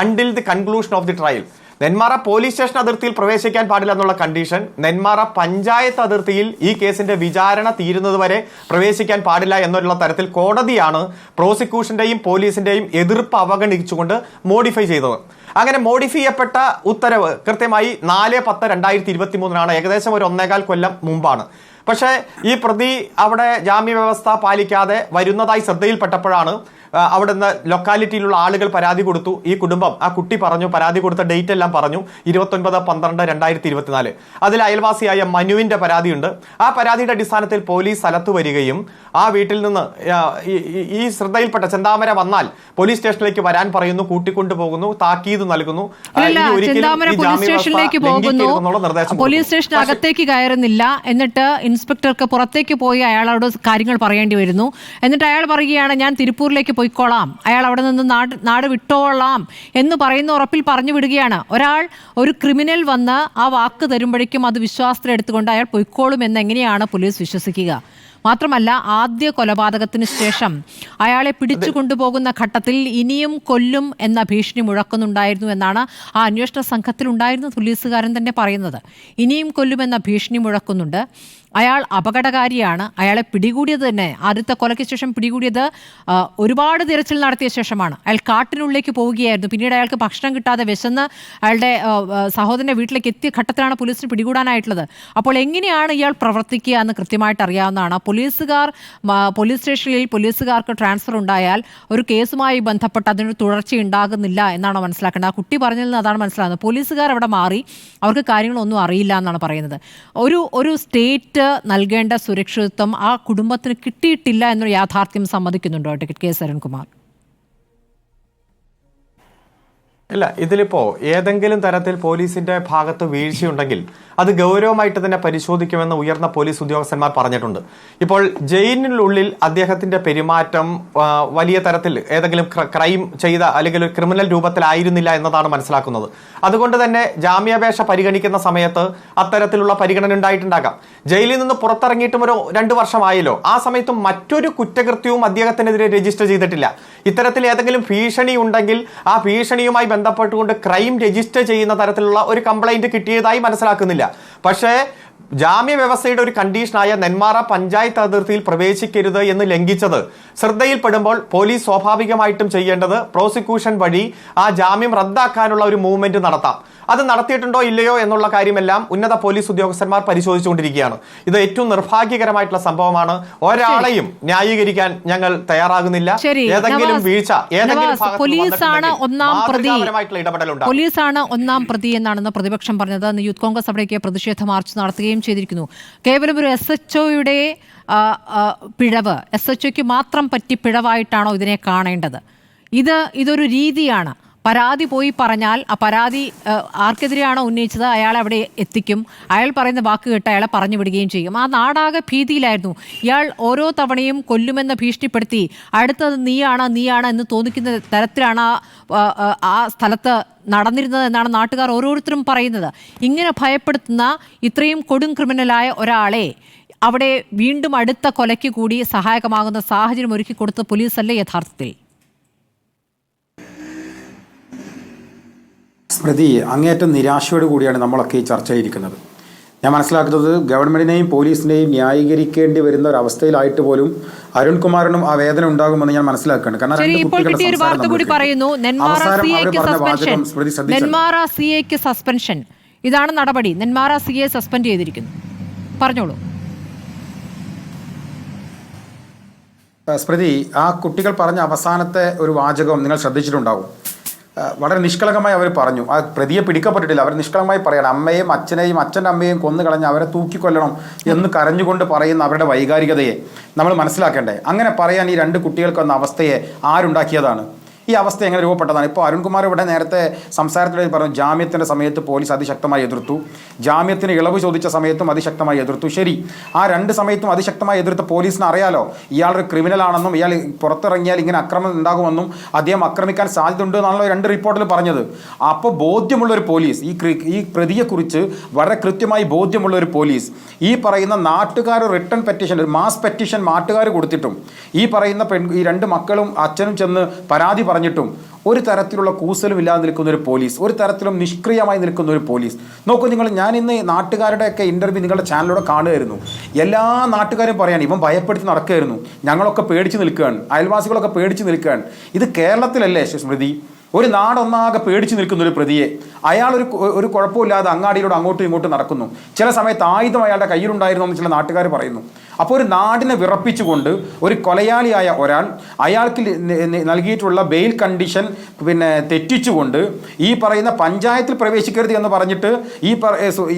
until the conclusion of the trial. Nenmara police station അതിർത്തിയിൽ പ്രവേശിക്കാൻ പാടില്ല എന്നുള്ള condition Nenmara panchayat അതിർത്തിയിൽ ഈ കേസിന്റെ വിചാരണ തീരുന്നത് വരെ പ്രവേശിക്കാൻ പാടില്ല എന്നുള്ള തരത്തിൽ കോടതിയാണ് പ്രോസിക്യൂഷന്റെയും പോലീസിന്റെയും എതിർപ്പ് അവഗണിച്ചുകൊണ്ട് മോഡിഫൈ ചെയ്തത്. അങ്ങനെ മോഡിഫൈ ചെയ്യപ്പെട്ട ഉത്തരവ് കൃത്യമായി 4/10/2023 ഏകദേശം ഒരു 1.25 കൊല്ലം മുമ്പാണ്. പക്ഷേ ഈ പ്രതി അവിടെ ജാമ്യ വ്യവസ്ഥ പാലിക്കാതെ വരുന്നതായി ശ്രദ്ധയിൽപ്പെട്ടപ്പോഴാണ് അവിടുന്ന് ലൊക്കാലിറ്റിയിലുള്ള ആളുകൾ പരാതി കൊടുത്തു. ഈ കുടുംബം, ആ കുട്ടി പറഞ്ഞു, പരാതി കൊടുത്ത ഡേറ്റ് എല്ലാം പറഞ്ഞു, 29/12/2024. അതിൽ അയൽവാസിയായ മനുവിന്റെ പരാതിയുണ്ട്. ആ പരാതിയുടെ അടിസ്ഥാനത്തിൽ പോലീസ് സ്ഥലത്ത് വരികയും ആ വീട്ടിൽ നിന്ന് ഈ ശ്രദ്ധയിൽപ്പെട്ട ചെന്താമര വന്നാൽ പോലീസ് സ്റ്റേഷനിലേക്ക് വരാൻ പറയുന്നു, കൂട്ടിക്കൊണ്ടു പോകുന്നു, താക്കീത് നൽകുന്നു. പോലീസ് സ്റ്റേഷനകത്തേക്ക് കയറുന്നില്ല. എന്നിട്ട് ഇൻസ്പെക്ടർക്ക് പുറത്തേക്ക് പോയി അയാളോട് കാര്യങ്ങൾ പറയേണ്ടി വരുന്നു. എന്നിട്ട് അയാൾ പറയുകയാണ്, ഞാൻ തിരുപ്പൂരിലേക്ക് പോയിക്കോളാം, അയാൾ അവിടെ നിന്ന് നാട് വിട്ടോളാം എന്ന് പറയുന്ന ഉറപ്പിൽ പറഞ്ഞു വിടുകയാണ്. ഒരു ക്രിമിനൽ വന്ന് ആ വാക്ക് തരുമ്പോഴേക്കും അത് വിശ്വാസത്തിലെടുത്തുകൊണ്ട് അയാൾ പൊയ്ക്കോളും എന്നെങ്ങനെയാണ് പോലീസ് വിശ്വസിക്കുക? മാത്രമല്ല, ആദ്യ കൊലപാതകത്തിന് ശേഷം അയാളെ പിടിച്ചു കൊണ്ടുപോകുന്ന ഘട്ടത്തിൽ ഇനിയും കൊല്ലും എന്ന ഭീഷണി മുഴക്കുന്നുണ്ടായിരുന്നു എന്നാണ് ആ അന്വേഷണ സംഘത്തിലുണ്ടായിരുന്ന പോലീസുകാരൻ തന്നെ പറയുന്നത്. ഇനിയും കൊല്ലുമെന്ന ഭീഷണി മുഴക്കുന്നുണ്ട്. അയാൾ അപകടകാരിയാണ്. അയാളെ പിടികൂടിയത് തന്നെ ആദ്യത്തെ കൊലയ്ക്ക് ശേഷം പിടികൂടിയത് ഒരുപാട് തിരച്ചിൽ നടത്തിയ ശേഷമാണ്. അയാൾ കാട്ടിനുള്ളിലേക്ക് പോവുകയായിരുന്നു. പിന്നീട് അയാൾക്ക് ഭക്ഷണം കിട്ടാതെ വിശന്ന് അയാളുടെ സഹോദരൻ്റെ വീട്ടിലേക്ക് എത്തിയ ഘട്ടത്തിലാണ് പോലീസിന് പിടികൂടാനായിട്ടുള്ളത്. അപ്പോൾ എങ്ങനെയാണ് ഇയാൾ പ്രവർത്തിക്കുക എന്ന് കൃത്യമായിട്ട് അറിയാവുന്നതാണ്. പോലീസ് സ്റ്റേഷനിൽ പോലീസുകാർക്ക് ട്രാൻസ്ഫർ ഉണ്ടായാൽ ഒരു കേസുമായി ബന്ധപ്പെട്ട് അതിനൊരു തുടർച്ച ഉണ്ടാകുന്നില്ല എന്നാണ് മനസ്സിലാക്കേണ്ടത്. ആ കുട്ടി പറഞ്ഞതിൽ നിന്ന് അതാണ് മനസ്സിലാകുന്നത്. പോലീസുകാർ അവിടെ മാറി, അവർക്ക് കാര്യങ്ങളൊന്നും അറിയില്ല എന്നാണ് പറയുന്നത്. ഒരു സ്റ്റേറ്റ് നൽകേണ്ട സുരക്ഷിതത്വം ആ കുടുംബത്തിന് കിട്ടിയിട്ടില്ല എന്നൊരു യാഥാർത്ഥ്യം സമ്മതിക്കുന്നുണ്ടോ അഡ്വക്കേറ്റ് കെ. സരൺകുമാർ? ഇല്ല, ഇതിലിപ്പോ ഏതെങ്കിലും തരത്തിൽ പോലീസിന്റെ ഭാഗത്ത് വീഴ്ചയുണ്ടെങ്കിൽ അത് ഗൗരവമായിട്ട് തന്നെ പരിശോധിക്കുമെന്ന് ഉയർന്ന പോലീസ് ഉദ്യോഗസ്ഥന്മാർ പറഞ്ഞിട്ടുണ്ട്. ഇപ്പോൾ ജയിലിനുള്ളിൽ അദ്ദേഹത്തിന്റെ പെരുമാറ്റം വലിയ തരത്തിൽ ഏതെങ്കിലും ക്രൈം ചെയ്ത അല്ലെങ്കിൽ ഒരു ക്രിമിനൽ രൂപത്തിലായിരുന്നില്ല എന്നതാണ് മനസ്സിലാക്കുന്നത്. അതുകൊണ്ട് തന്നെ ജാമ്യാപേക്ഷ പരിഗണിക്കുന്ന സമയത്ത് അത്തരത്തിലുള്ള പരിഗണന ഉണ്ടായിട്ടുണ്ടാകാം. ജയിലിൽ നിന്ന് പുറത്തിറങ്ങിയിട്ടും ഒരു 2 വർഷമായല്ലോ. ആ സമയത്തും മറ്റൊരു കുറ്റകൃത്യവും അദ്ദേഹത്തിനെതിരെ രജിസ്റ്റർ ചെയ്തിട്ടില്ല. ഇത്തരത്തിൽ ഏതെങ്കിലും ഭീഷണി ഉണ്ടെങ്കിൽ ആ ഭീഷണിയുമായി ബന്ധപ്പെട്ടുകൊണ്ട് ക്രൈം രജിസ്റ്റർ ചെയ്യുന്ന തരത്തിലുള്ള ഒരു കംപ്ലൈന്റ് കിട്ടിയതായി മനസ്സിലാക്കുന്നില്ല. പക്ഷേ ജാമ്യ വ്യവസ്ഥയുടെ ഒരു കണ്ടീഷനായ നെന്മാറ പഞ്ചായത്ത് അതിർത്തിയിൽ പ്രവേശിക്കരുത് എന്ന് ലംഘിച്ചത് ശ്രദ്ധയിൽപ്പെടുമ്പോൾ പോലീസ് സ്വാഭാവികമായിട്ടും ചെയ്യേണ്ടത് പ്രോസിക്യൂഷൻ വഴി ആ ജാമ്യം റദ്ദാക്കാനുള്ള ഒരു മൂവ്മെന്റ് നടത്താം. അത് നടത്തിയിട്ടുണ്ടോ ഇല്ലയോ എന്നുള്ള കാര്യമെല്ലാം ഉന്നത പോലീസ് ഉദ്യോഗസ്ഥന്മാർ പരിശോധിച്ചുകൊണ്ടിരിക്കുകയാണ്. ഇത് ഏറ്റവും നിർഭാഗ്യകരമായിട്ടുള്ള സംഭവമാണ്. ഒരാളെയും ന്യായീകരിക്കാൻ ഞങ്ങൾ തയ്യാറാകുന്നില്ല. ഏതെങ്കിലും വീഴ്ച പോലീസാണ് ഒന്നാം പ്രതി എന്നാണെന്ന് പ്രതിപക്ഷം പറഞ്ഞത്. യൂത്ത് കോൺഗ്രസ് അവിടേക്ക് പ്രതിഷേധ മാർച്ച് നടത്തുകയും ചെയ്തിരിക്കുന്നു. കേവലം ഒരു SHOയുടെ പിഴവ്, SHOയ്ക്ക് മാത്രം പറ്റി പിഴവായിട്ടാണോ ഇതിനെ കാണേണ്ടത്? ഇതൊരു രീതിയാണ്. പരാതി പോയി പറഞ്ഞാൽ ആ പരാതി ആർക്കെതിരെയാണോ ഉന്നയിച്ചത് അയാളെ അവിടെ എത്തിക്കും. അയാൾ പറയുന്ന വാക്ക് കേട്ട് അയാളെ പറഞ്ഞു വിടുകയും ചെയ്യും. ആ നാടാകെ ഭീതിയിലായിരുന്നു. ഇയാൾ ഓരോ തവണയും കൊല്ലുമെന്ന് ഭീഷണിപ്പെടുത്തി അടുത്തത് നീയാണ് എന്ന് തോന്നിക്കുന്ന തരത്തിലാണ് ആ സ്ഥലത്ത് നടന്നിരുന്നത് എന്നാണ് നാട്ടുകാർ ഓരോരുത്തരും പറയുന്നത്. ഇങ്ങനെ ഭയപ്പെടുത്തുന്ന ഇത്രയും കൊടും ക്രിമിനലായ ഒരാളെ അവിടെ വീണ്ടും അടുത്ത കൊലയ്ക്ക് കൂടി സഹായകമാകുന്ന സാഹചര്യം ഒരുക്കി കൊടുത്ത പോലീസല്ലേ യഥാർത്ഥത്തിൽ? സ്മൃതി, അങ്ങേയറ്റം നിരാശയോട് കൂടിയാണ് നമ്മളൊക്കെ ഈ ചർച്ചയിരിക്കുന്നത്. ഞാൻ മനസ്സിലാക്കുന്നത് ഗവൺമെന്റിനെയും പോലീസിനെയും ന്യായീകരിക്കേണ്ടി വരുന്ന ഒരു അവസ്ഥയിലായിട്ട് പോലും അരുൺകുമാറിനും ആ വേദന ഉണ്ടാകുമെന്ന് ഞാൻ മനസ്സിലാക്കുകയാണ്. കാരണം നെന്മാറ CAക്ക് സസ്പെൻഷൻ, ഇതാണ് നടപടി. നെന്മാറ CA സസ്പെൻഡ് ചെയ്തിരിക്കുന്നു. പറഞ്ഞോളൂ സ്മൃതി. ആ കുട്ടികൾ പറഞ്ഞ അവസാനത്തെ ഒരു വാചകം നിങ്ങൾ ശ്രദ്ധിച്ചിട്ടുണ്ടാവും. വളരെ നിഷ്കളങ്കമായി അവർ പറഞ്ഞു. ആ പ്രതിയെ പിടിക്കപ്പെട്ടിട്ടില്ല. അവർ നിഷ്കളങ്കമായി പറയണം, അമ്മയും അച്ഛനെയും അച്ഛൻ്റെ അമ്മയും കൊന്നു കളഞ്ഞ് അവരെ തൂക്കിക്കൊല്ലണം എന്ന് കരഞ്ഞുകൊണ്ട് പറയുന്ന അവരുടെ വൈകാരികതയെ നമ്മൾ മനസ്സിലാക്കേണ്ടേ. അങ്ങനെ പറയാൻ ഈ 2 കുട്ടികൾക്ക് വന്ന അവസ്ഥയെ ആരുണ്ടാക്കിയതാണ്? ഈ അവസ്ഥ എങ്ങനെ രൂപപ്പെട്ടതാണ്? ഇപ്പോൾ അരുൺകുമാർ ഇവിടെ നേരത്തെ സംസാരത്തിലേക്ക് പറഞ്ഞു, ജാമ്യത്തിൻ്റെ സമയത്ത് പോലീസ് അതിശക്തമായി എതിർത്തു, ജാമ്യത്തിന് ഇളവ് ചോദിച്ച സമയത്തും അതിശക്തമായി എതിർത്തു. ശരി, ആ 2 സമയത്തും അതിശക്തമായി എതിർത്ത പോലീസിന് അറിയാലോ ഇയാളൊരു ക്രിമിനലാണെന്നും ഇയാൾ പുറത്തിറങ്ങിയാൽ ഇങ്ങനെ അക്രമം ഉണ്ടാകുമെന്നും അദ്ദേഹം ആക്രമിക്കാൻ സാധ്യതയുണ്ട് എന്നാണല്ലോ 2 റിപ്പോർട്ടിൽ പറഞ്ഞത്. അപ്പോൾ ബോധ്യമുള്ളൊരു പോലീസ്, ഈ പ്രതിയെക്കുറിച്ച് വളരെ കൃത്യമായി ബോധ്യമുള്ള ഒരു പോലീസ് ഈ പറയുന്ന നാട്ടുകാർ റിട്ടേൺ പെറ്റീഷൻ, ഒരു മാസ് പെറ്റീഷൻ നാട്ടുകാർ കൊടുത്തിട്ടും ഈ പറയുന്ന ഈ 2 മക്കളും അച്ഛനും ചെന്ന് പരാതി പറഞ്ഞിട്ടും ഒരു തരത്തിലുള്ള കൂസലും ഇല്ലാതെ നിൽക്കുന്ന ഒരു പോലീസ്, ഒരു തരത്തിലും നിഷ്ക്രിയമായി നിൽക്കുന്ന ഒരു പോലീസ്. നോക്കൂ നിങ്ങൾ, ഞാൻ ഇന്ന് നാട്ടുകാരുടെയൊക്കെ ഇൻ്റർവ്യൂ നിങ്ങളുടെ ചാനലിലൂടെ കാണുമായിരുന്നു. എല്ലാ നാട്ടുകാരും പറയാണ് ഇവൻ ഭയപ്പെടുത്തി നടക്കുകയായിരുന്നു, ഞങ്ങളൊക്കെ പേടിച്ച് നിൽക്കുകയാണ്, അയൽവാസികളൊക്കെ പേടിച്ച് നിൽക്കുകയാണ്. ഇത് കേരളത്തിലല്ലേ സ്മൃതി? ഒരു നാടൊന്നാകെ പേടിച്ച് നിൽക്കുന്ന ഒരു പ്രതിയെ, അയാൾ ഒരു കുഴപ്പമില്ലാതെ അങ്ങാടിയിലൂടെ അങ്ങോട്ടും ഇങ്ങോട്ടും നടക്കുന്നു. ചില സമയത്ത് ആയുധം അയാളുടെ കയ്യിലുണ്ടായിരുന്നു എന്ന് ചില നാട്ടുകാർ പറയുന്നു. അപ്പോൾ ഒരു നാടിനെ വിറപ്പിച്ചുകൊണ്ട് ഒരു കൊലയാളിയായ ഒരാൾ അയാൾക്ക് നൽകിയിട്ടുള്ള ബെയിൽ കണ്ടീഷൻ തെറ്റിച്ചുകൊണ്ട് ഈ പറയുന്ന പഞ്ചായത്തിൽ പ്രവേശിക്കരുത് എന്ന് പറഞ്ഞിട്ട്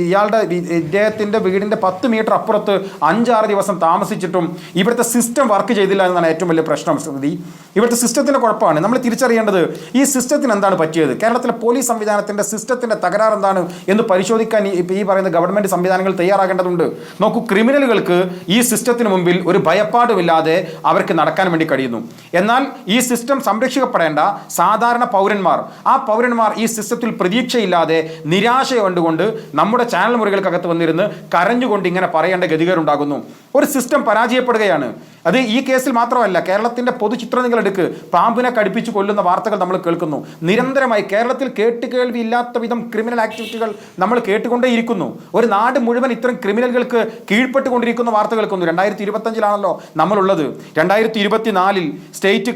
ഇയാളുടെ ഇദ്ദേഹത്തിൻ്റെ വീടിൻ്റെ 10 മീറ്റർ അപ്പുറത്ത് 5-6 ദിവസം താമസിച്ചിട്ടും ഇവിടുത്തെ സിസ്റ്റം വർക്ക് ചെയ്തില്ല എന്നതാണ് ഏറ്റവും വലിയ പ്രശ്നം. ശ്രുതി, ഇവിടുത്തെ സിസ്റ്റത്തിൻ്റെ കുഴപ്പമാണ്. നമ്മൾ തിരിച്ചറിയേണ്ടത് ഈ സിസ്റ്റത്തിന് എന്താണ് പറ്റിയത്, കേരളത്തിലെ പോലീസ് സംവിധാനത്തിൻ്റെ സിസ്റ്റത്തിൻ്റെ തകരാർ എന്താണ് എന്ന് പരിശോധിക്കാൻ ഈ പറയുന്ന ഗവൺമെൻറ് സംവിധാനങ്ങൾ തയ്യാറാകേണ്ടതുണ്ട്. നോക്കൂ, ക്രിമിനലുകൾക്ക് ഈ സിസ്റ്റത്തിന് മുമ്പിൽ ഒരു ഭയപ്പാടുമില്ലാതെ അവർക്ക് നടക്കാൻ വേണ്ടി കഴിയുന്നു. എന്നാൽ ഈ സിസ്റ്റം സംരക്ഷിക്കപ്പെടേണ്ട സാധാരണ പൗരന്മാർ, ആ പൗരന്മാർ ഈ സിസ്റ്റത്തിൽ പ്രതീക്ഷയില്ലാതെ നിരാശ കണ്ടുകൊണ്ട് നമ്മുടെ ചാനൽ മുറികൾക്കകത്ത് വന്നിരുന്ന് കരഞ്ഞുകൊണ്ട് ഇങ്ങനെ പറയേണ്ട ഗതികേടുണ്ടാകുന്നു. ഒരു സിസ്റ്റം പരാജയപ്പെടുകയാണ്. അത് ഈ കേസിൽ മാത്രമല്ല, കേരളത്തിൻ്റെ പൊതുചിത്രം നിങ്ങൾ എടുക്ക്, പാമ്പിനെ കടിപ്പിച്ച് കൊല്ലുന്ന വാർത്തകൾ നമ്മൾ കേൾക്കുന്നു. നിരന്തരമായി കേരളത്തിൽ കേട്ടുകേൾവി ഇല്ലാത്ത വിധം ക്രിമിനൽ ആക്ടിവിറ്റികൾ നമ്മൾ കേട്ടുകൊണ്ടേയിരിക്കുന്നു. ഒരു നാട് മുഴുവൻ ഇത്തരം ക്രിമിനലുകൾക്ക് കീഴ്പ്പെട്ടുകൊണ്ടിരിക്കുന്ന വാർത്ത കേൾക്കുന്നു. 2025 നമ്മളുള്ളത്. 2024 സ്റ്റേറ്റ്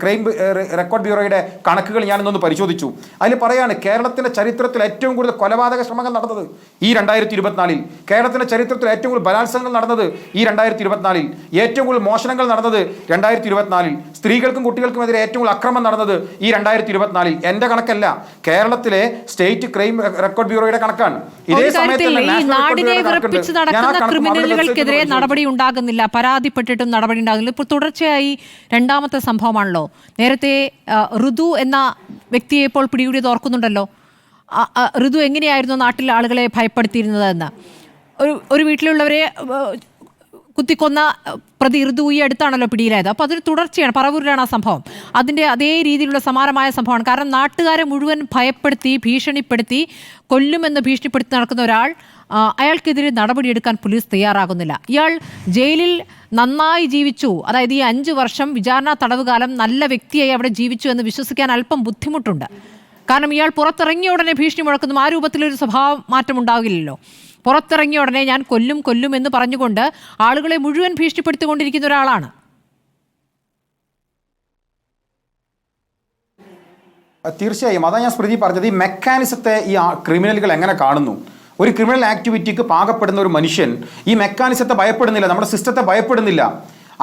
ക്രൈം റെക്കോർഡ് ബ്യൂറോയുടെ കണക്കുകൾ ഞാനിന്നൊന്ന് പരിശോധിച്ചു. അതിൽ പറയാണ് കേരളത്തിൻ്റെ ചരിത്രത്തിൽ ഏറ്റവും കൂടുതൽ കൊലപാതക ശ്രമങ്ങൾ നടന്നത് ഈ 2024. കേരളത്തിൻ്റെ ചരിത്രത്തിൽ ഏറ്റവും കൂടുതൽ ബലാത്സംഗങ്ങൾ നടന്നത് ഈ 2024. ഏറ്റവും കൂടുതൽ മോഷണങ്ങൾ നടന്നത് 2024. സ്ത്രീകൾക്കും കുട്ടികൾക്കുമെതിരെ ഏറ്റവും കൂടുതൽ അക്രമം നടന്നത് ഈ 2024. എന്റെ കണക്കല്ല, കേരളത്തിലെ സ്റ്റേറ്റ് ക്രൈം റെക്കോർഡ് ബ്യൂറോയുടെ കണക്കാണ്. ഇതേ സമയത്ത് നാടിനെ വിറപ്പിച്ച് നടക്കുന്ന ക്രിമിനലുകൾക്കെതിരെ നടപടി ഉണ്ടാകുന്നില്ല, പരാതിപ്പെട്ടിട്ടും നടപടി ഉണ്ടാകുന്നില്ല. ഇപ്പോൾ തുടർച്ചയായി രണ്ടാമത്തെ സംഭവമാണല്ലോ. നേരത്തെ ഋതു എന്ന വ്യക്തിയെ ഇപ്പോൾ പിടികൂടിയത് ഓർക്കുന്നുണ്ടല്ലോ. ഋതു എങ്ങനെയായിരുന്നു നാട്ടിലെ ആളുകളെ ഭയപ്പെടുത്തിയിരുന്നതെന്ന്. ഒരു വീട്ടിലുള്ളവരെ കുത്തിക്കൊന്ന പ്രതി ഋതു ഈ അടുത്താണല്ലോ പിടിയിലായത്. അപ്പോൾ അതൊരു തുടർച്ചയാണ്. പറവൂരിലാണ് ആ സംഭവം. അതിൻ്റെ അതേ രീതിയിലുള്ള സമാനമായ സംഭവമാണ്. കാരണം നാട്ടുകാരെ മുഴുവൻ ഭയപ്പെടുത്തി ഭീഷണിപ്പെടുത്തി കൊല്ലുമെന്ന് ഭീഷണിപ്പെടുത്തി നടക്കുന്ന ഒരാൾ, അയാൾക്കെതിരെ നടപടിയെടുക്കാൻ പോലീസ് തയ്യാറാകുന്നില്ല. ഇയാൾ ജയിലിൽ നന്നായി ജീവിച്ചു, അതായത് ഈ 5 വർഷം വിചാരണ തടവുകാലം നല്ല വ്യക്തിയായി അവിടെ ജീവിച്ചു എന്ന് വിശ്വസിക്കാൻ അല്പം ബുദ്ധിമുട്ടുണ്ട്. കാരണം ഇയാൾ പുറത്തിറങ്ങിയ ഉടനെ ഭീഷണി മുഴക്കുന്നു. ആ രൂപത്തിലൊരു സ്വഭാവ മാറ്റം ഉണ്ടാകില്ലല്ലോ. പുറത്തിറങ്ങിയ ഉടനെ ഞാൻ കൊല്ലും എന്ന് പറഞ്ഞുകൊണ്ട് ആളുകളെ മുഴുവൻ ഭീഷണിപ്പെടുത്തിക്കൊണ്ടിരിക്കുന്ന ഒരാളാണ്. തീർച്ചയായും അതാണ് ഞാൻ സ്മൃതി പറഞ്ഞത്. ഈ മെക്കാനിസത്തെ ഈ ക്രിമിനലുകൾ എങ്ങനെ കാണുന്നു? ഒരു ക്രിമിനൽ ആക്ടിവിറ്റിക്ക് പാകപ്പെടുന്ന ഒരു മനുഷ്യൻ ഈ മെക്കാനിസത്തെ ഭയപ്പെടുന്നില്ല, നമ്മുടെ സിസ്റ്റത്തെ ഭയപ്പെടുന്നില്ല.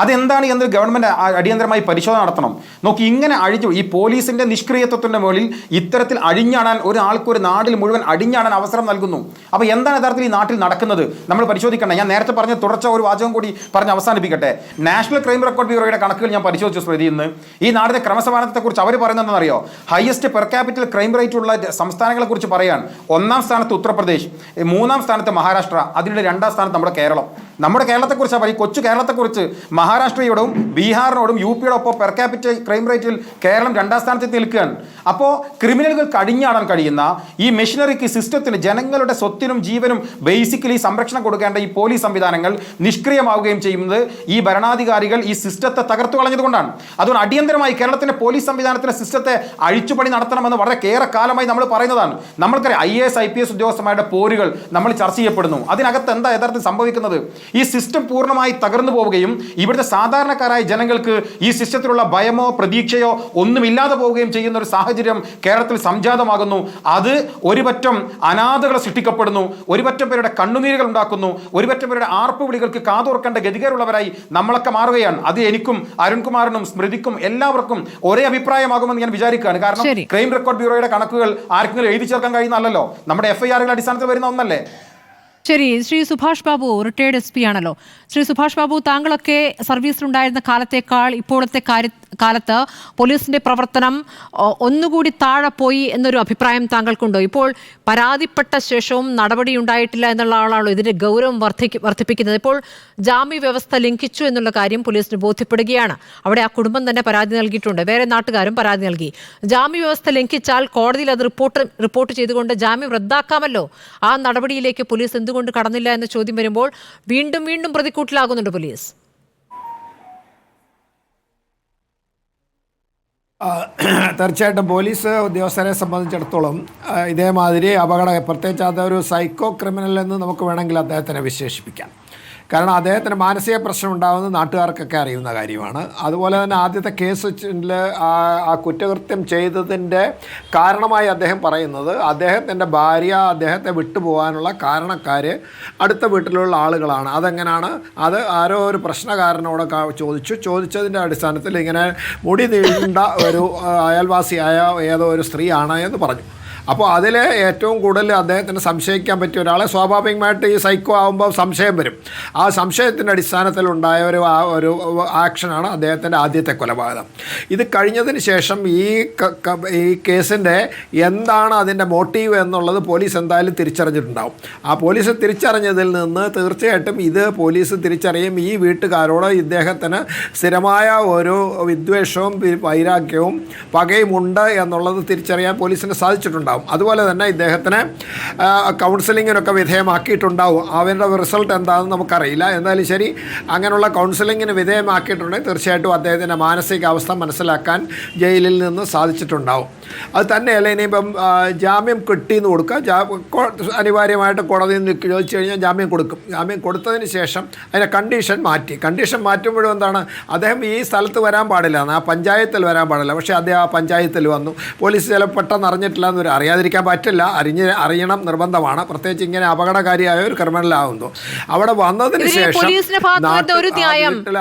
അതെന്താണ് എന്നൊരു ഗവൺമെൻറ് അടിയന്തരമായി പരിശോധന നടത്തണം. നോക്കി, ഇങ്ങനെ ഈ പോലീസിൻ്റെ നിഷ്ക്രിയത്വത്തിൻ്റെ മുകളിൽ ഇത്തരത്തിൽ അഴിഞ്ഞാടാൻ ഒരാൾക്ക് നാടിൽ മുഴുവൻ അടിഞ്ഞാടാൻ അവസരം നൽകുന്നു. അപ്പോൾ എന്താണ് യഥാർത്ഥത്തിൽ ഈ നാട്ടിൽ നടക്കുന്നത് നമ്മൾ പരിശോധിക്കണം. ഞാൻ നേരത്തെ പറഞ്ഞ തുടർച്ച ഒരു വാചകം കൂടി പറഞ്ഞ് അവസാനിപ്പിക്കട്ടെ. നാഷണൽ ക്രൈം റെക്കോർഡ് ബ്യൂറോയുടെ കണക്കുകൾ ഞാൻ പരിശോധിച്ചു സ്മൃതി. ഇന്ന് ഈ നാടിൻ്റെ ക്രമസമാധാനത്തെക്കുറിച്ച് അവർ പറയുന്നതെന്നറിയോ? Highest per capital crime rate ഉള്ള സംസ്ഥാനങ്ങളെക്കുറിച്ച് പറയാൻ 1ാം സ്ഥാനത്ത് ഉത്തർപ്രദേശ്, 3ാം സ്ഥാനത്ത് മഹാരാഷ്ട്ര, അതിനിടെ 2ാം സ്ഥാനത്ത് നമ്മുടെ കേരളം. നമ്മുടെ കേരളത്തെക്കുറിച്ചാണ് പറയും, കൊച്ചു കേരളത്തെക്കുറിച്ച്. മഹാരാഷ്ട്രയോടും ബീഹാറിനോടും യുപിയോടൊപ്പം പെർ ക്യാപിറ്റൽ ക്രൈം റേറ്റിൽ കേരളം 2ാം സ്ഥാനത്ത് നിൽക്കുകയാണ്. അപ്പോൾ ക്രിമിനലുകൾക്ക് അടിഞ്ഞാടാൻ കഴിയുന്ന ഈ മെഷീനറിക്ക്, സിസ്റ്റത്തിന്, ജനങ്ങളുടെ സ്വത്തിനും ജീവനും ബേസിക്കലി സംരക്ഷണം കൊടുക്കേണ്ട ഈ പോലീസ് സംവിധാനങ്ങൾ നിഷ്ക്രിയമാവുകയും ചെയ്യുന്നത് ഈ ഭരണാധികാരികൾ ഈ സിസ്റ്റത്തെ തകർത്തു കളഞ്ഞതുകൊണ്ടാണ്. അതുകൊണ്ട് അടിയന്തരമായി കേരളത്തിൻ്റെ പോലീസ് സംവിധാനത്തിൻ്റെ സിസ്റ്റത്തെ അഴിച്ചുപണി നടത്തണമെന്ന് വളരെ കാലമായി നമ്മൾ പറയുന്നതാണ്. നമ്മൾക്കറിയാം IAS IPS ഉദ്യോഗസ്ഥന്മാരുടെ പോരുകൾ നമ്മൾ ചർച്ച ചെയ്യപ്പെടുന്നു. അതിനകത്ത് എന്താ യഥാർത്ഥത്തിൽ സംഭവിക്കുന്നത്? ഈ സിസ്റ്റം പൂർണ്ണമായി തകർന്നു പോവുകയും ഇവിടുത്തെ സാധാരണക്കാരായ ജനങ്ങൾക്ക് ഈ സിസ്റ്റത്തിലുള്ള ഭയമോ പ്രതീക്ഷയോ ഒന്നുമില്ലാതെ പോവുകയും ചെയ്യുന്ന ഒരു സാഹചര്യം കേരളത്തിൽ സംജാതമാകുന്നു. അത് ഒരുപറ്റം അനാഥകളെ സൃഷ്ടിക്കപ്പെടുന്നു, ഒരുപറ്റം പേരുടെ കണ്ണുനീരുകൾ ഉണ്ടാക്കുന്നു, ഒരുപറ്റം പേരുടെ ആർപ്പ് വിളികൾക്ക് കാതോർക്കേണ്ട ഗതികേറുള്ളവരായി നമ്മളൊക്കെ മാറുകയാണ്. അത് എനിക്കും അരുൺകുമാറിനും സ്മൃതിക്കും എല്ലാവർക്കും ഒരേ അഭിപ്രായമാകുമെന്ന് ഞാൻ വിചാരിക്കുകയാണ്. കാരണം ക്രൈം റെക്കോർഡ് ബ്യൂറോയുടെ കണക്കുകൾ ആർക്കെങ്കിലും എഴുതി ചേർക്കാൻ കഴിയുന്നല്ലോ, നമ്മുടെ FIR അടിസ്ഥാനത്തിൽ വരുന്ന ഒന്നല്ലേ. ശരി, ശ്രീ സുഭാഷ് ബാബു റിട്ടയേർഡ് SP ആണല്ലോ. ശ്രീ സുഭാഷ് ബാബു, താങ്കളൊക്കെ സർവീസിലുണ്ടായിരുന്ന കാലത്തേക്കാൾ ഇപ്പോഴത്തെ കാലത്ത് പോലീസിന്റെ പ്രവർത്തനം ഒന്നുകൂടി താഴെ പോയി എന്നൊരു അഭിപ്രായം താങ്കൾക്കുണ്ടോ? ഇപ്പോൾ പരാതിപ്പെട്ട ശേഷവും നടപടി ഉണ്ടായിട്ടില്ല എന്നുള്ള ആളാണല്ലോ ഇതിന്റെ ഗൗരവം വർദ്ധിപ്പിക്കുന്നത്. ഇപ്പോൾ ജാമ്യ വ്യവസ്ഥ ലംഘിച്ചു എന്നുള്ള കാര്യം പോലീസിന് ബോധ്യപ്പെടുകയാണ്. അവിടെ ആ കുടുംബം തന്നെ പരാതി നൽകിയിട്ടുണ്ട്, വേറെ നാട്ടുകാരും പരാതി നൽകി. ജാമ്യ വ്യവസ്ഥ ലംഘിച്ചാൽ കോടതിയിൽ അത് റിപ്പോർട്ട് ചെയ്തുകൊണ്ട് ജാമ്യം റദ്ദാക്കാമല്ലോ. ആ നടപടിയിലേക്ക് പോലീസ് എന്തുകൊണ്ട് കടന്നില്ല എന്ന ചോദ്യം വരുമ്പോൾ വീണ്ടും പ്രതിക്കൂട്ടിലാകുന്നുണ്ട് പോലീസ്. തീർച്ചയായിട്ടും പോലീസ് ഉദ്യോഗസ്ഥരെ സംബന്ധിച്ചിടത്തോളം ഇതേമാതിരി പ്രത്യേകിച്ച് അതൊരു സൈക്കോ ക്രിമിനൽ എന്ന് നമുക്ക് വേണമെങ്കിൽ അദ്ദേഹത്തിനെ വിശേഷിപ്പിക്കാം. കാരണം അദ്ദേഹത്തിന് മാനസിക പ്രശ്നം ഉണ്ടാകുന്നത് നാട്ടുകാർക്കൊക്കെ അറിയുന്ന കാര്യമാണ്. അതുപോലെ തന്നെ ആദ്യത്തെ കേസിൽ ആ കുറ്റകൃത്യം ചെയ്തതിൻ്റെ കാരണമായി അദ്ദേഹം പറയുന്നത് അദ്ദേഹത്തിൻ്റെ ഭാര്യ അദ്ദേഹത്തെ വിട്ടുപോകാനുള്ള കാരണക്കാർ അടുത്ത വീട്ടിലുള്ള ആളുകളാണ്. അതെങ്ങനെയാണ്? അത് ആരോ ഒരു പ്രശ്നക്കാരനോട് ചോദിച്ചതിൻ്റെ അടിസ്ഥാനത്തിൽ ഇങ്ങനെ മുടി നീണ്ട ഒരു അയൽവാസിയായ ഏതോ ഒരു സ്ത്രീയാണ് എന്ന് പറഞ്ഞു. അപ്പോൾ അതിൽ ഏറ്റവും കൂടുതൽ അദ്ദേഹത്തിന് സംശയിക്കാൻ പറ്റിയ ഒരാളെ, സ്വാഭാവികമായിട്ട് ഈ സൈക്കോ ആകുമ്പോൾ സംശയം വരും. ആ സംശയത്തിൻ്റെ അടിസ്ഥാനത്തിലുണ്ടായ ഒരു ആക്ഷനാണ് അദ്ദേഹത്തിൻ്റെ ആദ്യത്തെ കൊലപാതകം. ഇത് കഴിഞ്ഞതിന് ശേഷം ഈ കേസിൻ്റെ എന്താണ് അതിൻ്റെ മോട്ടീവ് എന്നുള്ളത് പോലീസ് എന്തായാലും തിരിച്ചറിഞ്ഞിട്ടുണ്ടാവും. ആ പോലീസ് തിരിച്ചറിഞ്ഞതിൽ നിന്ന് തീർച്ചയായിട്ടും ഇത് പോലീസ് തിരിച്ചറിയും ഈ വീട്ടുകാരോട് ഇദ്ദേഹത്തിന് സ്ഥിരമായ ഒരു വിദ്വേഷവും വൈരാഗ്യവും പകയും ഉണ്ട് എന്നുള്ളത് തിരിച്ചറിയാൻ പോലീസിന് സാധിച്ചിട്ടുണ്ടാവും. അതുപോലെ തന്നെ ഇദ്ദേഹത്തിന് കൗൺസിലിങ്ങിനൊക്കെ വിധേയമാക്കിയിട്ടുണ്ടാവും. അവരുടെ റിസൾട്ട് എന്താണെന്ന് നമുക്കറിയില്ല. എന്തായാലും ശരി, അങ്ങനെയുള്ള കൗൺസിലിങ്ങിന് വിധേയമാക്കിയിട്ടുണ്ടെങ്കിൽ തീർച്ചയായിട്ടും അദ്ദേഹത്തിൻ്റെ മാനസികാവസ്ഥ മനസ്സിലാക്കാൻ ജയിലിൽ നിന്ന് സാധിച്ചിട്ടുണ്ടാവും. അത് തന്നെയല്ല, ഇനിയിപ്പം ജാമ്യം കിട്ടിയെന്ന് കൊടുക്കുക, അനിവാര്യമായിട്ട് കോടതിയിൽ നിന്ന് ചോദിച്ചു കഴിഞ്ഞാൽ ജാമ്യം കൊടുക്കും. ജാമ്യം കൊടുത്തതിന് ശേഷം അതിൻ്റെ കണ്ടീഷൻ മാറ്റുമ്പോഴും എന്താണ്, അദ്ദേഹം ഈ സ്ഥലത്ത് വരാൻ പാടില്ല, ആ പഞ്ചായത്തിൽ വരാൻ പാടില്ല. പക്ഷേ അദ്ദേഹം ആ പഞ്ചായത്തിൽ വന്നു. പോലീസ് ചിലപ്പോൾ പെട്ടെന്ന് അറിഞ്ഞിട്ടില്ല എന്നൊരു അറിയാതിരിക്കാൻ പറ്റില്ല, അറിയണം നിർബന്ധമാണ്. പ്രത്യേകിച്ച് ഇങ്ങനെ അപകടകാരിയായ ഒരു ക്രിമിനലാകുന്നു. അവിടെ വന്നതിന് ശേഷം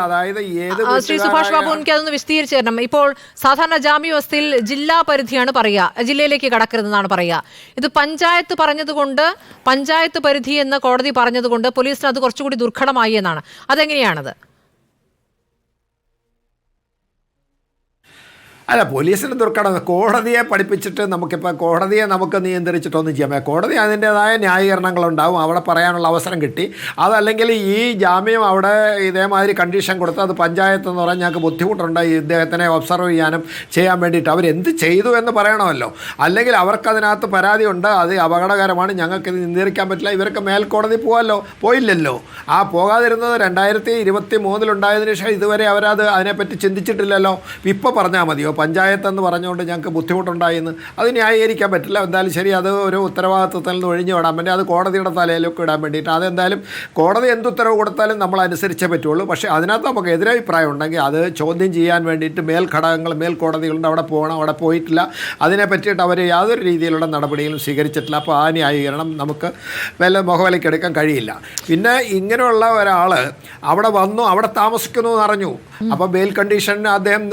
അതായത് ഏത് സുഭാഷ് ബാബു എനിക്ക് അതൊന്ന് വിശദീകരിച്ചു തരണം. ഇപ്പോൾ സാധാരണ ജാമ്യവ്യവസ്ഥയിൽ ജില്ലാ പരിധിയാണ് പറയുക, ജില്ലയിലേക്ക് കടക്കരുതെന്നാണ് പറയുക. ഇത് പഞ്ചായത്ത് പറഞ്ഞതുകൊണ്ട്, പഞ്ചായത്ത് പരിധി എന്ന് കോടതി പറഞ്ഞതുകൊണ്ട് പോലീസിന് അത് കുറച്ചുകൂടി ദുർഘടമായി എന്നാണ്. അതെങ്ങനെയാണത്? അല്ല, പോലീസിന് ദുർഘടം കോടതിയെ പഠിപ്പിച്ചിട്ട് നമുക്കിപ്പോൾ കോടതിയെ നമുക്ക് നിയന്ത്രിച്ചിട്ടൊന്നും ചെയ്യാൻ പറ്റില്ല. കോടതി അതിൻ്റേതായ ന്യായീകരണങ്ങളുണ്ടാവും, അവിടെ പറയാനുള്ള അവസരം കിട്ടി. അതല്ലെങ്കിൽ ഈ ജാമ്യം അവിടെ ഇതേമാതിരി കണ്ടീഷൻ കൊടുത്ത് അത് പഞ്ചായത്ത് എന്ന് പറഞ്ഞാൽ ഞങ്ങൾക്ക് ബുദ്ധിമുട്ടുണ്ട് ഇദ്ദേഹത്തിനെ ഒബ്സർവ് ചെയ്യാൻ വേണ്ടിയിട്ട്. അവരെന്ത് ചെയ്തു എന്ന് പറയണമല്ലോ. അല്ലെങ്കിൽ അവർക്കതിനകത്ത് പരാതിയുണ്ട്, അത് അപകടകരമാണ്, ഞങ്ങൾക്കിത് നിയന്ത്രിക്കാൻ പറ്റില്ല, ഇവർക്ക് മേൽക്കോടതി പോയില്ലല്ലോ. ആ പോകാതിരുന്നത് 2023 ശേഷം ഇതുവരെ അവരത് അതിനെപ്പറ്റി ചിന്തിച്ചിട്ടില്ലല്ലോ. ഇപ്പോൾ പറഞ്ഞാൽ മതിയോ പഞ്ചായത്തെന്ന് പറഞ്ഞുകൊണ്ട് ഞങ്ങൾക്ക് ബുദ്ധിമുട്ടുണ്ടായിന്ന്? അത് ന്യായീകരിക്കാൻ പറ്റില്ല. എന്തായാലും ശരി, അത് ഒരു ഉത്തരവാദിത്വത്തിൽ നിന്ന് ഒഴിഞ്ഞു വിടാൻ വേണ്ടി അത് കോടതിയുടെ തലയിലൊക്കെ ഇടാൻ വേണ്ടിയിട്ട് അതെന്തായാലും കോടതി എന്ത് ഉത്തരവ് കൊടുത്താലും നമ്മൾ അനുസരിച്ചേ പറ്റുള്ളൂ. പക്ഷേ അതിനകത്ത് നമുക്ക് എതിരഭിപ്രായം ഉണ്ടെങ്കിൽ അത് ചോദ്യം ചെയ്യാൻ വേണ്ടിയിട്ട് മേൽക്കോടതികളുണ്ട്, അവിടെ പോകണം. അവിടെ പോയിട്ടില്ല, അതിനെ പറ്റിയിട്ട് അവർ യാതൊരു രീതിയിലുള്ള നടപടികളും സ്വീകരിച്ചിട്ടില്ല. അപ്പോൾ ആ ന്യായീകരണം നമുക്ക് മുഖവിലക്കെടുക്കാൻ കഴിയില്ല. പിന്നെ ഇങ്ങനെയുള്ള ഒരാൾ അവിടെ വന്നു, അവിടെ താമസിക്കുന്നു എന്നറിഞ്ഞു, അപ്പോൾ ബെയിൽ കണ്ടീഷൻ അദ്ദേഹം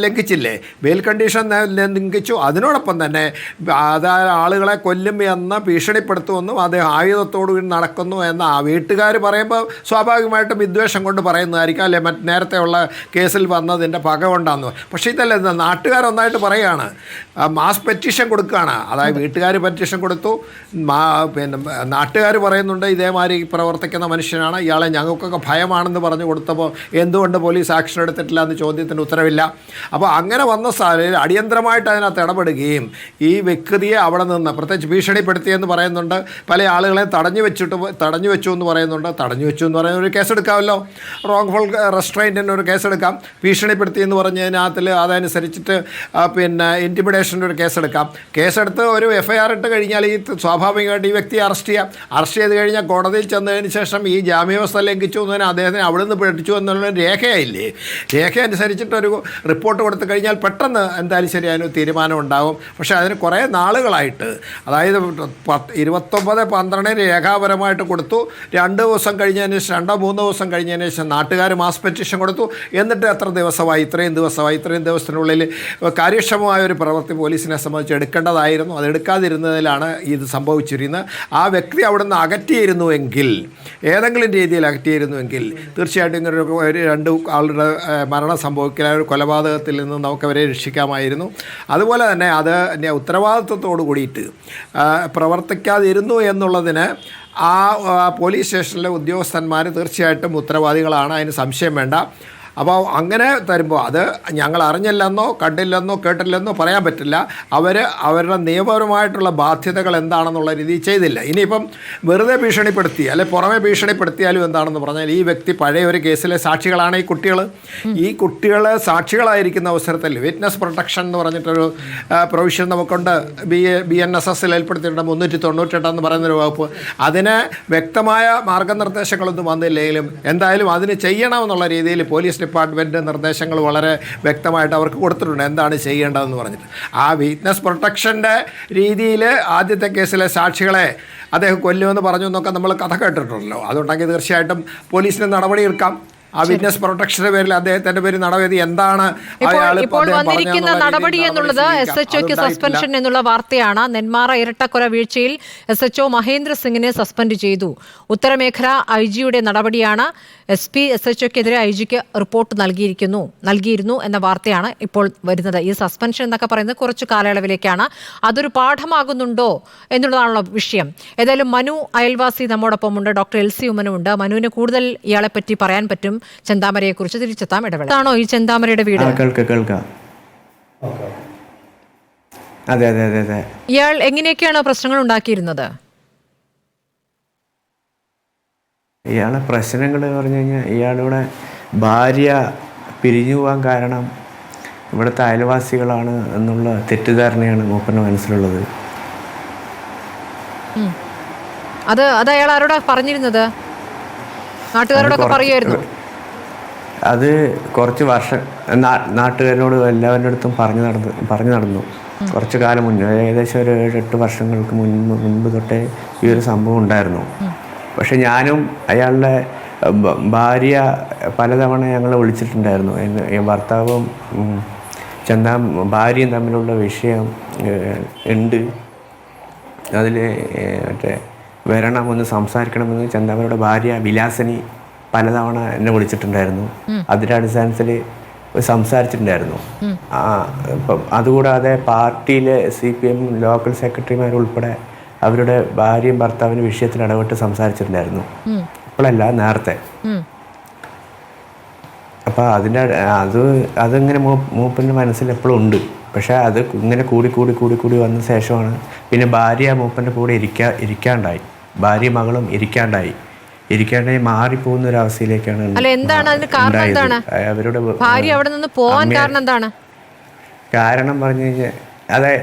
ലംഘിച്ചില്ലേ? ബെയിൽ കണ്ടീഷൻ ലംഘിച്ചു. അതിനോടൊപ്പം തന്നെ അതായത് ആളുകളെ കൊല്ലും എന്ന് ഭീഷണിപ്പെടുത്തുമെന്നും അദ്ദേഹം ആയുധത്തോടുകൂടി നടക്കുന്നു എന്ന് ആ വീട്ടുകാർ പറയുമ്പോൾ സ്വാഭാവികമായിട്ടും വിദ്വേഷം കൊണ്ട് പറയുന്നതായിരിക്കും, അല്ലെ നേരത്തെയുള്ള കേസിൽ വന്നതിൻ്റെ പക കൊണ്ടാന്ന്. പക്ഷേ ഇതല്ല, നാട്ടുകാരൊന്നായിട്ട് പറയുകയാണ്, മാസ് പെറ്റീഷൻ കൊടുക്കുകയാണ്. അതായത് വീട്ടുകാർ പെറ്റീഷൻ കൊടുത്തു, പിന്നെ നാട്ടുകാർ പറയുന്നുണ്ട് ഇതേമാതിരി പ്രവർത്തിക്കുന്ന മനുഷ്യനാണ്, ഇയാളെ ഞങ്ങൾക്കൊക്കെ ഭയമാണെന്ന് പറഞ്ഞു കൊടുത്തപ്പോൾ എന്തുകൊണ്ട് പോലീസ് ആക്ഷൻ എടുത്തിട്ടില്ല എന്ന് ചോദ്യത്തിന് ഉത്തരവില്ല. അപ്പോൾ അങ്ങനെ വന്ന സാഹചര്യം അടിയന്തരമായിട്ട് അതിനകത്ത് ഇടപെടുകയും ഈ വ്യക്തിയെ അവിടെ നിന്ന് പ്രത്യേകിച്ച് ഭീഷണിപ്പെടുത്തിയെന്ന് പറയുന്നുണ്ട്. പല ആളുകളെ തടഞ്ഞു വെച്ചു എന്ന് പറയുന്നുണ്ട്. തടഞ്ഞു വെച്ചു എന്ന് പറയുന്ന ഒരു കേസെടുക്കാമല്ലോ, റോങ്ഫുൾ റെസ്ട്രെയിൻറ്റിന് ഒരു കേസെടുക്കാം. ഭീഷണിപ്പെടുത്തിയെന്ന് പറഞ്ഞതിനകത്തിൽ അതനുസരിച്ചിട്ട് പിന്നെ ഇൻറ്റിമിഡേഷൻ്റെ ഒരു കേസെടുക്കാം. കേസെടുത്ത് ഒരു FIR ഇട്ട് കഴിഞ്ഞാൽ ഈ സ്വാഭാവികമായിട്ട് ഈ വ്യക്തിയെ അറസ്റ്റ് ചെയ്ത് കഴിഞ്ഞാൽ കോടതിയിൽ ചെന്നതിന് ശേഷം ഈ ജാമ്യവ്യവസ്ഥ ലംഘിച്ചു എന്നതിന് അദ്ദേഹത്തിന് അവിടെ നിന്ന് പിടിച്ചു എന്നുള്ള രേഖയായില്ലേ? രേഖ അനുസരിച്ചിട്ടൊരു റിപ്പോർട്ട് കൊടുത്തു കഴിഞ്ഞാൽ പെട്ടെന്ന് എന്തായാലും ശരി അതിന് തീരുമാനം ഉണ്ടാകും. പക്ഷേ അതിന് കുറേ നാളുകളായിട്ട്, അതായത് 29/12 രേഖാപരമായിട്ട് കൊടുത്തു. 2 ദിവസം കഴിഞ്ഞതിന് ശേഷം 2-3 ദിവസം കഴിഞ്ഞതിന് ശേഷം നാട്ടുകാർ മാസ് പെറ്റീഷൻ കൊടുത്തു. എന്നിട്ട് എത്ര ദിവസമായി? ഇത്രയും ദിവസത്തിനുള്ളിൽ കാര്യക്ഷമമായ ഒരു പ്രവൃത്തി പോലീസിനെ സംബന്ധിച്ച് എടുക്കേണ്ടതായിരുന്നു. അത് എടുക്കാതിരുന്നതിലാണ് ഇത് സംഭവിച്ചിരുന്നത്. ആ വ്യക്തി അവിടെ നിന്ന് അകറ്റിയിരുന്നുവെങ്കിൽ, ഏതെങ്കിലും രീതിയിൽ അകറ്റിയിരുന്നുവെങ്കിൽ തീർച്ചയായിട്ടും ഇങ്ങനെ ഒരു 2 ആളുടെ മരണം സംഭവിക്കുന്ന ഒരു കൊലപാതകത്തിൽ നിന്ന് നമുക്കവരെ രക്ഷിക്കാമായിരുന്നു. അതുപോലെ തന്നെ അത് ഉത്തരവാദിത്വത്തോടു കൂടിയിട്ട് പ്രവർത്തിക്കാതിരുന്നു എന്നുള്ളതിന് ആ പോലീസ് സ്റ്റേഷനിലെ ഉദ്യോഗസ്ഥന്മാർ തീർച്ചയായിട്ടും ഉത്തരവാദികളാണ്, അതിന് സംശയം വേണ്ട. അപ്പോൾ അങ്ങനെ തരുമ്പോൾ അത് ഞങ്ങൾ അറിഞ്ഞില്ലെന്നോ കണ്ടില്ലെന്നോ കേട്ടില്ലെന്നോ പറയാൻ പറ്റില്ല. അവരുടെ നിയമപരമായിട്ടുള്ള ബാധ്യതകൾ എന്താണെന്നുള്ള രീതിയിൽ ചെയ്തില്ല. ഇനിയിപ്പം വെറുതെ ഭീഷണിപ്പെടുത്തി അല്ലെ പുറമെ ഭീഷണിപ്പെടുത്തിയാലും എന്താണെന്ന് പറഞ്ഞാൽ ഈ വ്യക്തി പഴയ ഒരു കേസിലെ സാക്ഷികളാണ് ഈ കുട്ടികൾ സാക്ഷികളായിരിക്കുന്ന അവസരത്തിൽ വിറ്റ്നസ് പ്രൊട്ടക്ഷൻ എന്ന് പറഞ്ഞിട്ടൊരു പ്രൊവിഷൻ നമുക്കുണ്ട്. BNSS ഏർപ്പെടുത്തിയിട്ടുണ്ട് 398 എന്ന് പറയുന്നൊരു വകുപ്പ്. അതിന് വ്യക്തമായ മാർഗനിർദ്ദേശങ്ങളൊന്നും വന്നില്ലെങ്കിലും എന്തായാലും അതിന് ചെയ്യണമെന്നുള്ള രീതിയിൽ പോലീസ് ഡിപ്പാർട്ട്മെൻറ്റ് നിർദ്ദേശങ്ങൾ വളരെ വ്യക്തമായിട്ട് അവർക്ക് കൊടുത്തിട്ടുണ്ട് എന്താണ് ചെയ്യേണ്ടതെന്ന് പറഞ്ഞിട്ട്. ആ വിറ്റ്നസ് പ്രൊട്ടക്ഷൻ്റെ രീതിയിൽ ആദ്യത്തെ കേസിലെ സാക്ഷികളെ അദ്ദേഹം കൊല്ലുമെന്ന് പറഞ്ഞു എന്നൊക്കെ നമ്മൾ കഥ കേട്ടിട്ടുണ്ടല്ലോ. അതുണ്ടെങ്കിൽ തീർച്ചയായിട്ടും പോലീസിന് നടപടിയെടുക്കാം. ആ വിറ്റ്നസ് പ്രൊട്ടക്ഷന്റെ പേരിൽ അദ്ദേഹത്തിന്റെ പേര് നടപടി എന്താണ് ഇപ്പോൾ വന്നിരിക്കുന്ന നടപടി എന്നുള്ളത് SHOക്ക് സസ്പെൻഷൻ എന്നുള്ള വാർത്തയാണ്. നെന്മാറ ഇരട്ടക്കൊല വീഴ്ചയിൽ SHO മഹേന്ദ്ര സിംഗിനെ സസ്പെൻഡ് ചെയ്തു. ഉത്തരമേഖല IG-യുടെ നടപടിയാണ്. SP SHOക്കെതിരെ IG-ക്ക് റിപ്പോർട്ട് നൽകിയിരുന്നു എന്ന വാർത്തയാണ് ഇപ്പോൾ വരുന്നത്. ഈ സസ്പെൻഷൻ എന്നൊക്കെ പറയുന്നത് കുറച്ചു കാലയളവിലേക്കാണ്. അതൊരു പാഠമാകുന്നുണ്ടോ എന്നുള്ളതാണല്ലോ വിഷയം. ഏതായാലും മനു അയൽവാസി നമ്മോടൊപ്പം ഉണ്ട്. ഡോക്ടർ LC ഉമ്മനും ഉണ്ട്. മനുവിന് കൂടുതൽ ഇയാളെ പറ്റി പറയാൻ പറ്റും. ചെന്താമരയെ കുറിച്ച് തിരിച്ചെത്താം. ഇടവേള. ആണോ ഈ ചെന്താമരയുടെ വീട്? കേൾക്കാം. അതെ അതെ അതെ അതെ. ഇയാൾ എങ്ങനെയൊക്കെയാണ് പ്രശ്നങ്ങൾ ഉണ്ടാക്കിയിരുന്നത്? ഇയാളെ പ്രശ്നങ്ങൾ പറഞ്ഞു കഴിഞ്ഞാൽ ഇയാളുടെ ഭാര്യ പിരിഞ്ഞു പോകാൻ കാരണം ഇവിടുത്തെ അയൽവാസികളാണ് എന്നുള്ള തെറ്റിദ്ധാരണയാണ് മൂപ്പൻ്റെ മനസ്സിലുള്ളത്. അത് അയാൾ ആരോടാ പറഞ്ഞിരുന്നത്? നാട്ടുകാരോടൊക്കെ പറയുമായിരുന്നു? അത് കുറച്ച് വർഷം നാട്ടുകാരോട് എല്ലാവരുടെ അടുത്തും പറഞ്ഞു നടന്നു. കുറച്ച് കാലം മുന്നേ, ഏകദേശം ഒരു 7-8 വർഷങ്ങൾക്ക് മുൻപ് തൊട്ടേ ഈ ഒരു സംഭവം ഉണ്ടായിരുന്നു. പക്ഷെ ഞാനും അയാളുടെ ഭാര്യ പലതവണ ഞങ്ങളെ വിളിച്ചിട്ടുണ്ടായിരുന്നു. ഭർത്താവും ഭാര്യയും തമ്മിലുള്ള വിഷയം ഉണ്ട്, അതിൽ മറ്റേ വരണം, ഒന്ന് സംസാരിക്കണമെന്ന് ചെന്താമരയുടെ ഭാര്യ വിലാസിനി പലതവണ എന്നെ വിളിച്ചിട്ടുണ്ടായിരുന്നു. അതിൻ്റെ അടിസ്ഥാനത്തിൽ സംസാരിച്ചിട്ടുണ്ടായിരുന്നു. ഇപ്പം അതുകൂടാതെ പാർട്ടിയിലെ CPM ലോക്കൽ സെക്രട്ടറിമാരുൾപ്പെടെ അവരുടെ ഭാര്യയും ഭർത്താവിൻ്റെ വിഷയത്തിൽ ഇടപെട്ട് സംസാരിച്ചിട്ടുണ്ടായിരുന്നു. ഇപ്പോഴല്ല, നേരത്തെ. അപ്പം അതിങ്ങനെ മൂപ്പൻ്റെ മനസ്സിൽ എപ്പോഴും ഉണ്ട്. പക്ഷേ അത് ഇങ്ങനെ കൂടി വന്ന ശേഷമാണ് പിന്നെ ഭാര്യ മൂപ്പൻ്റെ കൂടെ ഇരിക്കാണ്ടായി. ഭാര്യ മകളും ഇരിക്കാണ്ടായി മാറിപ്പോകുന്ന ഒരു അവസ്ഥയിലേക്കാണ്. അവരുടെ കാരണം പറഞ്ഞു കഴിഞ്ഞാൽ അതെ,